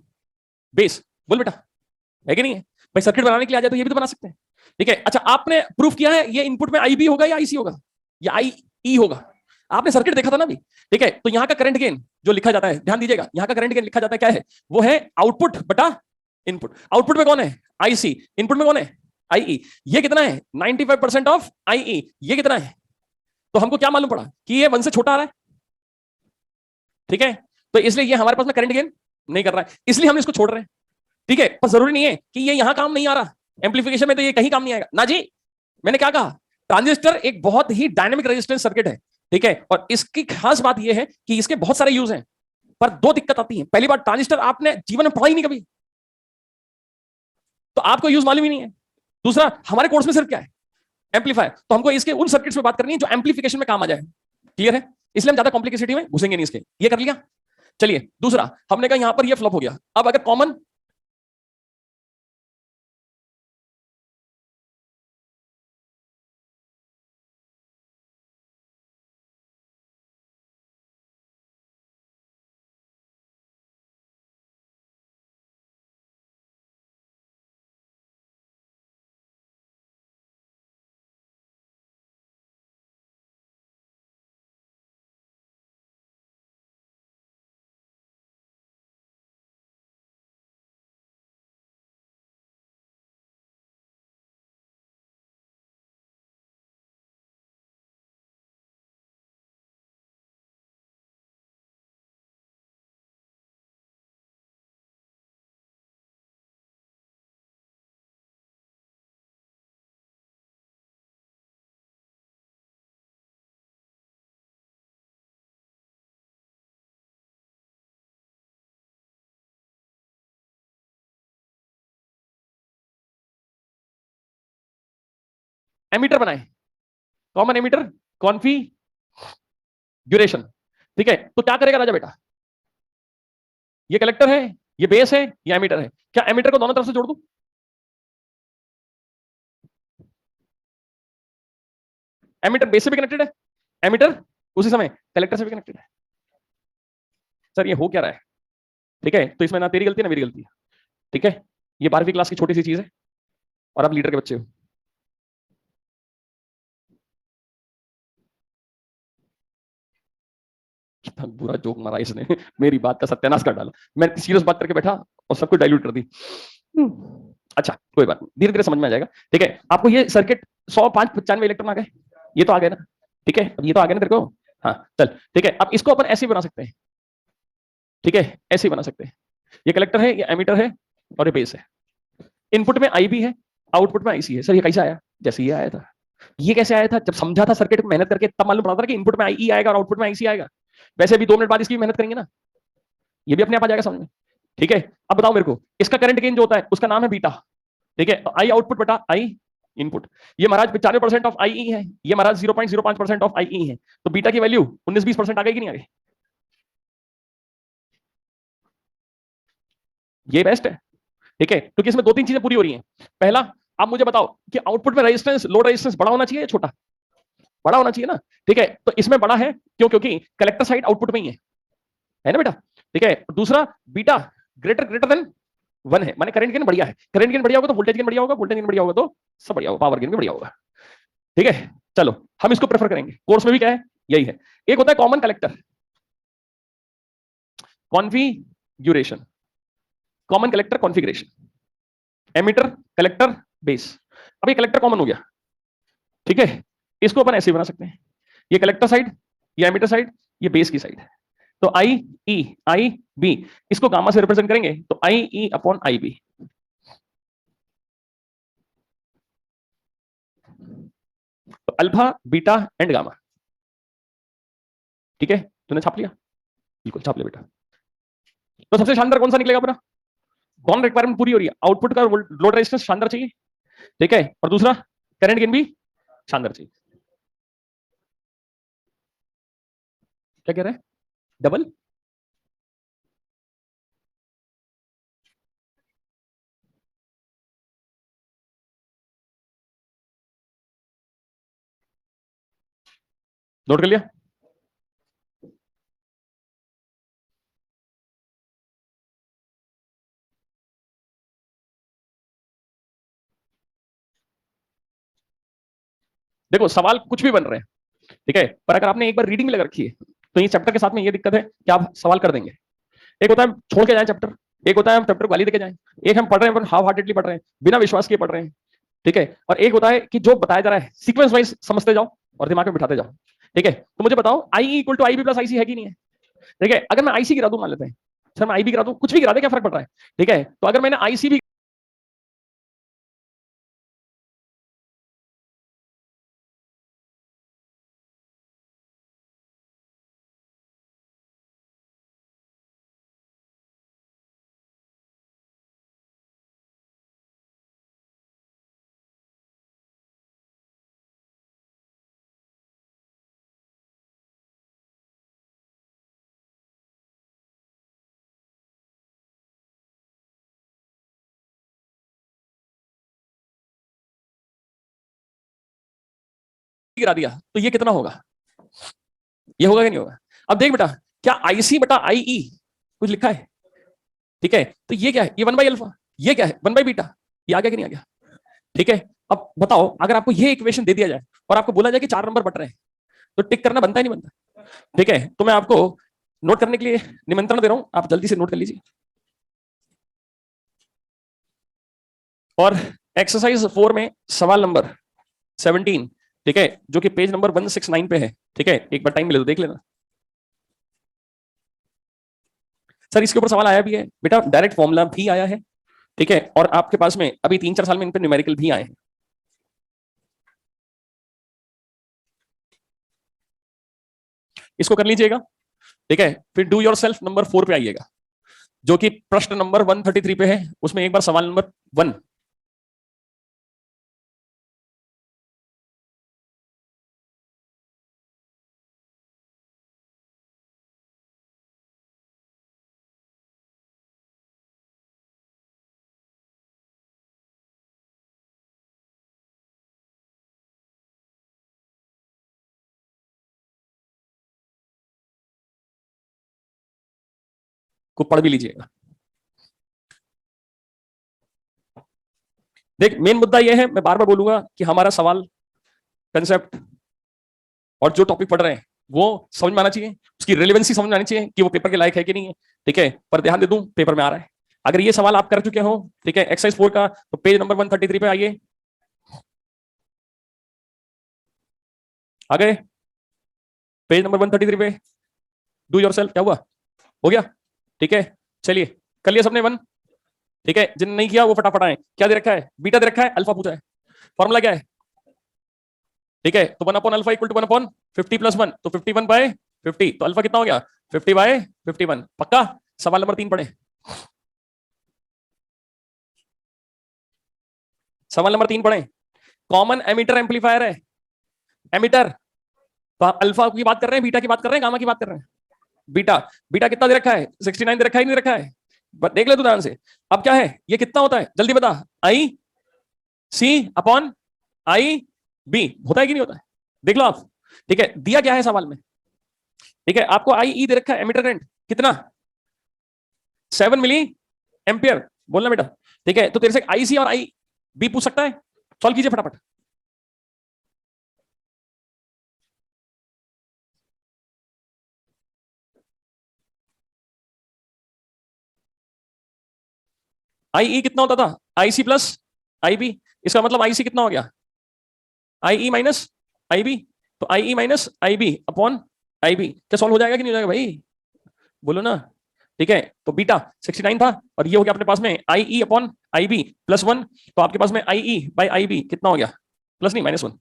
बेस, बोल बेटा, है कि नहीं है? भाई सर्किट बनाने के लिए आ जाए तो ये भी तो बना सकते हैं, ठीक है। अच्छा आपने प्रूफ किया है ये इनपुट में आईबी होगा या आईसी होगा या आईई होगा, आपने सर्किट देखा था ना अभी, ठीक है। तो यहां का करंट गेन जो लिखा जाता है, ध्यान दीजिएगा, यहां का करंट गेन लिखा जाता है क्या है, वो है आउटपुट बटा इनपुट। आउटपुट में कौन है, आईसी, इनपुट में कौन है, आईई। ये कितना है, 95% ऑफ आईई, ये कितना है, तो हमको क्या मालूम पड़ा कि ये 1 से छोटा आ रहा है, ठीक है। तो इसलिए ये हमारे पास में करंट गेन नहीं कर रहा है, इसलिए हम इसको छोड़ रहे हैं, ठीक है। पर जरूरी नहीं है कि ये यहां काम नहीं आ रहा, एम्पलीफिकेशन में तो ये कहीं काम नहीं आएगा ना जी। मैंने क्या कहा, ट्रांजिस्टर एक बहुत ही डायनेमिक रेजिस्टेंस सर्किट है, ठीक है, और इसकी खास बात यह है कि इसके बहुत सारे यूज हैं, पर 2 दिक्कत आती है। पहली बात, ट्रांजिस्टर आपने जीवन में पढ़ा ही नहीं कभी, तो आपको यूज मालूम ही नहीं है। दूसरा, हमारे कोर्स में सिर्फ क्या है, एम्पलीफायर, तो हमको इसके उन सर्किट्स में बात करनी है जो एम्पलीफिकेशन में काम आ जाए। क्लियर है? इसलिए हम ज्यादा कॉम्प्लिकेसिटी में घुसेंगे नहीं इसके, ये कर लिया। चलिए दूसरा, हमने कहा यहां पर ये फ्लॉप हो गया, अब अगर कॉमन एमीटर बनाए, कॉमन एमीटर, कॉन्फिगरेशन। ठीक है, तो क्या करेगा राजा बेटा, ये कलेक्टर है, ये बेस है, ये एमीटर है, क्या एमीटर को दोनों तरफ से जोड़ दूं? एमीटर बेस से भी कनेक्टेड है, एमीटर उसी समय कलेक्टर से भी कनेक्टेड है। सर ये हो क्या रहा है? ठीक है, तो इसमें ना तेरी गलती ना मेरी गलती है। ठीक है, ये 12वीं क्लास की छोटी सी चीज है और आप लीडर के बच्चे हो। कितना बुरा जोक मारा इसने मेरी बात का सत्यानाश कर डाला। मैं सीरियस बात करके बैठा और सब कुछ डाइल्यूट कर दी। अच्छा कोई बात नहीं, धीरे धीरे समझ में आ जाएगा। ठीक है, आपको ये सर्किट 105 95 इलेक्ट्रॉन आ गए, ये तो आ गए ना। ठीक है, अब ये तो आ गए ना तेरे को। हाँ चल ठीक है, अब इसको अपन ऐसे बना सकते हैं। ठीक है, ऐसे ही बना सकते हैं। ये कलेक्टर है, ये एमीटर है और ये बेस है। इनपुट में आई भी है, आउटपुट में आईसी है। सर ये कैसे आया? जैसे ये आया था। ये कैसे आया था? जब समझा था सर्किट को मेहनत करके तब मालूम पड़ा था कि इनपुट में आई आएगा और आउटपुट में आईसी आएगा। वैसे अभी 2 मिनट बाद इसकी मेहनत करेंगे ना, ये भी अपने आप आ जाएगा समझ में। ठीक है, अब बताओ मेरे को, इसका करंट गेन जो होता है उसका नाम है बीटा। ठीक है, आई आउटपुट बटा आई इनपुट। ये महाराज 95% ऑफ आई है, ये महाराज 0.05% ऑफ आई है। तो बीटा की वैल्यू 19-20% आ गई कि नहीं आ गई? ये बेस्ट है। ठीक है, क्योंकि इसमें 2-3 चीजें पूरी हो रही हैं। पहला, आप मुझे बताओ कि आउटपुट में रेजिस्टेंस, लोड रेजिस्टेंस बड़ा होना चाहिए या छोटा? बड़ा होना चाहिए ना। ठीक है, तो इसमें बड़ा है क्यों? क्योंकि कलेक्टर साइड आउटपुट में ही है ना बेटा। ठीक है, दूसरा, बीटा ग्रेटर ग्रेटर देन 1 है, माने करंट गेन बढ़िया है। करंट गेन बढ़िया होगा तो वोल्टेज गेन बढ़िया होगा, वोल्टेज गेन बढ़िया होगा तो सब बढ़िया होगा, पावर गेन भी बढ़िया होगा। ठीक है, चलो हम इसको प्रेफर करेंगे। कोर्स में भी क्या है, यही है। एक होता है common collector, configuration, common collector configuration, emitter, collector, base. अब ये कलेक्टर कॉमन हो गया। ठीक है, इसको अपन ऐसे बना सकते हैं, ये कलेक्टर साइड, ये एमीटर साइड, ये बेस की साइड। तो आई बी, इसको गामा से रिप्रेजेंट करेंगे तो I E upon I B. तो अल्फा बीटा एंड गामा। ठीक है, तूने छाप लिया? बिल्कुल छाप लिया बेटा। तो सबसे शानदार कौन सा निकलेगा अपना? कौन रिक्वायरमेंट पूरी हो रही है? आउटपुट का लोड रेजिस्टेंस शानदार चाहिए। ठीक है, और दूसरा करंट गेन भी शानदार चाहिए। क्या कह रहे हैं? डबल? नोट कर लिया? देखो सवाल कुछ भी बन रहे हैं, ठीक है, पर अगर आपने एक बार रीडिंग में लगा रखी है तो ये चैप्टर के साथ में ये दिक्कत है कि आप सवाल कर देंगे। एक होता है छोड़ के जाए चैप्टर, एक होता है हम चैप्टर को गाली देके जाएं, एक हम पढ़ रहे हैं हाफ हार्टेडली पढ़ रहे हैं, बिना विश्वास के पढ़ रहे हैं। ठीक है, और एक होता है कि जो बताया जा रहा है सीक्वेंस वाइज समझते जाओ और दिमाग में बिठाते जाओ। ठीक है, तो मुझे बताओ I equal to I B plus IC है कि नहीं है? ठीक है, अगर मैं आईसी गिरा दूं, मान लेते हैं सर मैं आई बी गिरा दूं, कुछ भी गिरा दे, क्या फर्क पड़ रहा है? ठीक है, तो अगर मैंने आईसी भी गिरा दिया तो ये कितना होगा? ये होगा कि नहीं होगा? अब देख बेटा, क्या आईसी बटा आईई कुछ लिखा है? ठीक है, तो ये क्या है? ये 1/अल्फा, ये क्या है? 1/बीटा। ये आ गया कि नहीं आ गया? ठीक है, अब बताओ अगर आपको ये इक्वेशन दे दिया जाए और आपको बोला जाए कि 4 नंबर बट रहे हैं, तो टिक करना बनता है नहीं बनता? ठीक है, तो मैं आपको नोट करने के लिए निमंत्रण दे रहा हूं, आप जल्दी से नोट कर लीजिए। और एक्सरसाइज 4 में सवाल नंबर 17, ठीक है, जो कि पेज नंबर 169 पे है। ठीक है, एक बार टाइम मिले तो देख लेना। सर इसके ऊपर सवाल आया भी है बेटा, डायरेक्ट फॉर्मूला भी आया है। ठीक है, और आपके पास में अभी 3-4 साल में इन पे न्यूमेरिकल भी आए हैं। इसको कर लीजिएगा। ठीक है, फिर डू योर सेल्फ नंबर 4 पे आइएगा, जो कि प्रश्न नंबर 133 पे है। उसमें एक बार सवाल नंबर 1 को पढ़ भी लीजिएगा। देख मेन मुद्दा यह है, मैं बार बार बोलूंगा कि हमारा सवाल, कंसेप्ट और जो टॉपिक पढ़ रहे हैं वो समझ में आना चाहिए, उसकी रिलेवेंसी समझ में आनी चाहिए कि वो पेपर के लायक है कि नहीं है। ठीक है, पर ध्यान दे दूं पेपर में आ रहा है। अगर ये सवाल आप कर चुके हो, ठीक है, एक्सरसाइज 4 का, तो पेज नंबर 133 पे आइए। आ गए पेज नंबर 133 पे, डू योरसेल्फ। क्या हुआ, हो गया? ठीक है, चलिए कर लिया सबने वन। ठीक है, जिन नहीं किया वो फटाफट आए। क्या दे रखा है? बीटा दे रखा है, अल्फा पूछा है। फॉर्मूला क्या है? ठीक है, तो 1/अल्फा इक्वल टू 1/50 प्लस 1, तो 51/50, तो अल्फा कितना हो गया? 50/51। पक्का? सवाल नंबर 3 पढ़े। सवाल नंबर 3 पढ़े। कॉमन एमिटर एम्पलीफायर है, एमिटर, तो आप अल्फा की बात कर रहे हैं, बीटा की बात कर रहे हैं, गामा की बात कर रहे हैं? बीटा। बीटा कितना दे रखा है? 69 दे रखा है, नहीं दे रखा है? देख ले तू ध्यान से। अब क्या है, ये कितना होता है जल्दी बता। आई सी अपॉन आई बी होता है कि नहीं होता है? देख लो आप। ठीक है, दिया क्या है सवाल में? ठीक है, आपको आई ई दे रखा है, एमिटर करंट कितना? 7 मिली एम्पियर, बोलना बेटा। ठीक है, तो तेरे से आई सी और आई बी पूछ सकता है? सॉल्व कीजिए फटाफट। आई ई कितना होता था? आई सी प्लस आई बी, इसका मतलब आई सी कितना हो गया? आई ई माइनस आई बी, तो I E minus I B upon I B. क्या सॉल्व हो जाएगा कि नहीं हो जाएगा भाई? बोलो ना। ठीक है, तो बीटा 69 था, और ये हो गया अपने पास में I E upon I B plus 1, तो आपके पास में I E by I B कितना हो गया? प्लस नहीं, -1।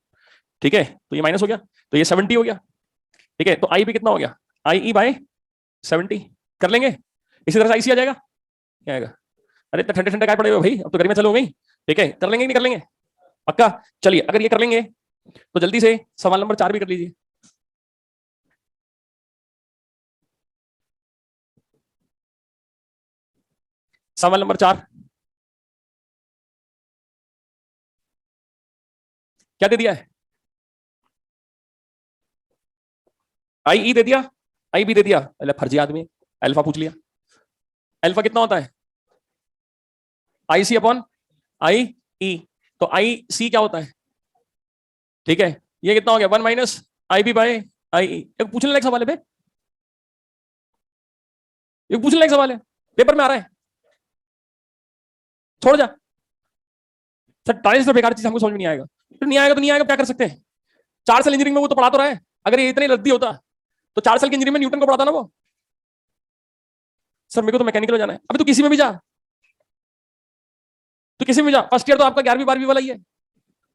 ठीक है, तो ये माइनस हो गया, तो ये 70 हो गया। ठीक है, तो आई बी कितना हो गया? आई ई बाई 70। कर लेंगे इसी तरह से, आई सी आ जाएगा। क्या आएगा? अरे इतना ठंडे ठंडे काय पड़े हो भाई, अब तो गर्मी चालू हो गई। ठीक है, कर लेंगे नहीं कर लेंगे? पक्का? चलिए, अगर ये कर लेंगे तो जल्दी से सवाल नंबर 4 भी कर लीजिए। सवाल नंबर 4 क्या दे दिया है? आई ई दे दिया, आई बी दे दिया, अल्लाह फर्जी आदमी। अल्फा पूछ लिया। अल्फा कितना होता है? आई सी अपॉन आई ई, तो आई सी क्या होता है? ठीक है, ये कितना हो गया? 1 minus I B by I E. एक पूछने लायक सवाल है बे, एक पूछने लायक सवाल है, पेपर में आ रहा है। छोड़ जा सर, ट्रांजिस्टर बेकार चीज, हमको समझ में नहीं आएगा। तो नहीं आएगा तो नहीं आएगा, क्या कर सकते हैं? 4 साल इंजीनियरिंग में वो तो पढ़ा तो रहा है। अगर ये इतनी रद्दी होता तो 4 साल की इंजीनियरिंग में न्यूटन को पढ़ाता ना वो। सर मेरे को तो मैकेनिकल में जाना है। अभी तो किसी में भी जा, तो किसी में भी जा, फर्स्ट ईयर तो आपका 11वीं 12वीं वाला ही है,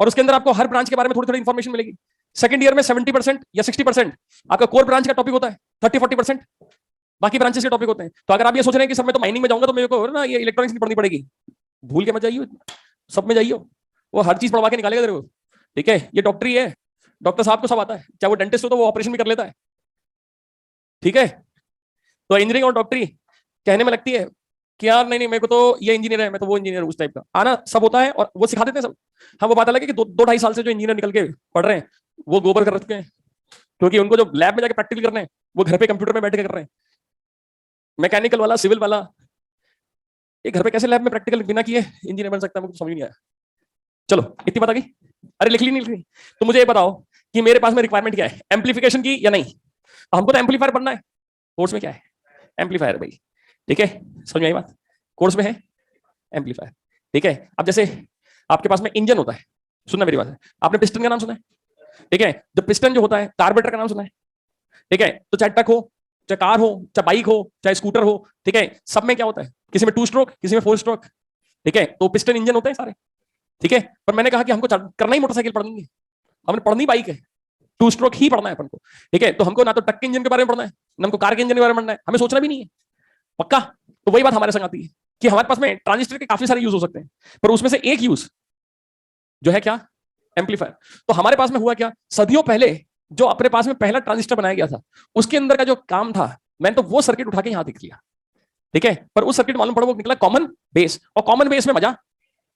और उसके अंदर आपको हर ब्रांच के बारे में थोड़ी थोड़ी इन्फॉर्मेशन मिलेगी। सेकंड ईयर में 70% या 60% आपका कोर ब्रांच का टॉपिक होता है, 30-40% बाकी ब्रांचेस के टॉपिक होते हैं। तो अगर आप ये सोच रहे हैं कि सब में तो माइनिंग में जाऊंगा तो मेरे को ना ये इलेक्ट्रॉनिक्स नहीं पढ़नी पड़ेगी, भूल के मत जाइए, सब में जाइए, वो हर चीज पढ़वा के निकालेगा तेरे को। ठीक है, ये डॉक्टरी है, डॉक्टर साहब को सब आता है, चाहे वो डेंटिस्ट हो तो वो ऑपरेशन भी कर लेता है। ठीक है, तो इंजीनियरिंग और डॉक्टरी कहने में लगती है कि यार नहीं नहीं मेरे को तो ये इंजीनियर है, मैं तो वो इंजीनियर, उस टाइप का आना सब होता है और वो सिखा देते हैं सब। हाँ, वो बात अलग है कि 2-2.5 साल से जो इंजीनियर निकल के पढ़ रहे हैं वो गोबर कर रखे हैं, क्योंकि उनको जो लैब में जाकर प्रैक्टिकल करने हैं वो घर पे कंप्यूटर में बैठ के कर रहे हैं। मैकेनिकल वाला, सिविल वाला, ये घर पे कैसे लैब में प्रैक्टिकल बिना किए इंजीनियर बन सकता है? मुझे समझ नहीं आया। चलो इतनी बात आ गई। अरे लिख ली नहीं लिख ली? तो मुझे ये बताओ कि मेरे पास में रिक्वायरमेंट क्या है, एम्पलीफिकेशन की या नहीं? हमको तो एम्पलीफायर पढ़ना है, कोर्स में क्या है? एम्पलीफायर भाई। ठीक है, समझ में आई बात? कोर्स में है एम्पलीफायर। ठीक है, अब जैसे आपके पास में इंजन होता है, सुनना मेरी बात है, आपने पिस्टन का नाम सुना है? ठीक है, जो पिस्टन जो होता है, कार्बोरेटर का नाम सुना है? ठीक है, तो चाहे ट्रक हो, चाहे कार हो, चाहे बाइक हो, चाहे स्कूटर हो, ठीक है, सब में क्या होता है? किसी में 2 स्ट्रोक, किसी में 4 स्ट्रोक। ठीक है, तो पिस्टन इंजन होते हैं सारे। ठीक है, पर मैंने कहा कि हमको करना ही मोटरसाइकिल पढ़नी है, हमने पढ़नी बाइक है, 2 स्ट्रोक ही पढ़ना है अपन को। ठीक है, तो हमको ना तो ट्रक के इंजन के बारे में पढ़ना है, ना हमको कार के इंजन के बारे में पढ़ना है, हमें सोचना भी नहीं है। पक्का? तो वही बात हमारे संग आती है कि हमारे पास में ट्रांजिस्टर के काफी सारे यूज हो सकते हैं, पर उसमें से एक यूज जो है क्या? एम्पलीफायर। तो हमारे पास में हुआ क्या, सदियों पहले जो अपने पास में पहला ट्रांजिस्टर बनाया गया था, उसके अंदर का जो काम था, मैंने तो वो सर्किट उठा के यहां दिख लिया। ठीक है, पर उस सर्किट मालूम पड़ा वो निकला कॉमन बेस, और कॉमन बेस में मजा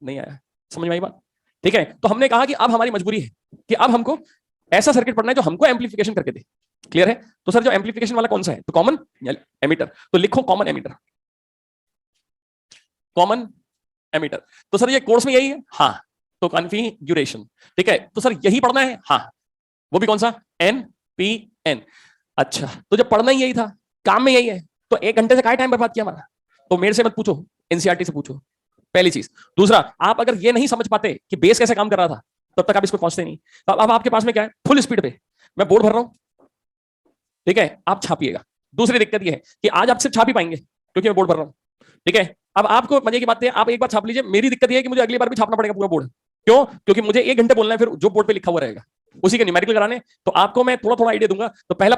नहीं आया। समझ में आई बात? ठीक है, तो हमने कहा कि अब हमारी मजबूरी है कि अब हमको ऐसा सर्किट पढ़ना है जो हमको एम्पलीफिकेशन करके दे। क्लियर है? तो सर जो एम्पलीफिकेशन वाला कौन सा है? तो कॉमन एमीटर, तो लिखो कॉमन एमीटर। Common ammeter. तो सर ये कोर्स में यही है, हाँ, तो कॉन्फ़िगरेशन, ठीक है। तो सर यही पढ़ना है, हाँ, वो भी कौन सा, NPN। अच्छा, तो जब पढ़ना ही यही था, काम में यही है, तो 1 घंटे से क्या टाइम बर्बाद किया हमारा। तो मेरे से मत पूछो, एनसीईआरटी से पूछो, पहली चीज। दूसरा, आप अगर ये नहीं समझ पाते कि बेस कैसे काम कर रहा था, तब तक आप इसको पहुंचते नहीं। तो अब आपके पास में क्या है, फुल स्पीड पे मैं बोर्ड भर रहा हूं, ठीक है, आप छापिएगा। दूसरी दिक्कत ये है कि आज आप सिर्फ छाप ही पाएंगे क्योंकि मैं बोर्ड भर रहा हूं, ठीक है। अब आपको मजे की बात है, आप एक बार छाप लीजिए। मेरी दिक्कत ये है कि मुझे अगली बार भी छापना पड़ेगा पूरा बोर्ड। क्यों? क्योंकि मुझे 1 घंटे बोलना है, फिर जो बोर्ड पे लिखा हुआ रहेगा उसी के न्यूमेरिकल कराने। तो आपको मैं थोड़ा थोड़ा आइडिया दूंगा। तो पहला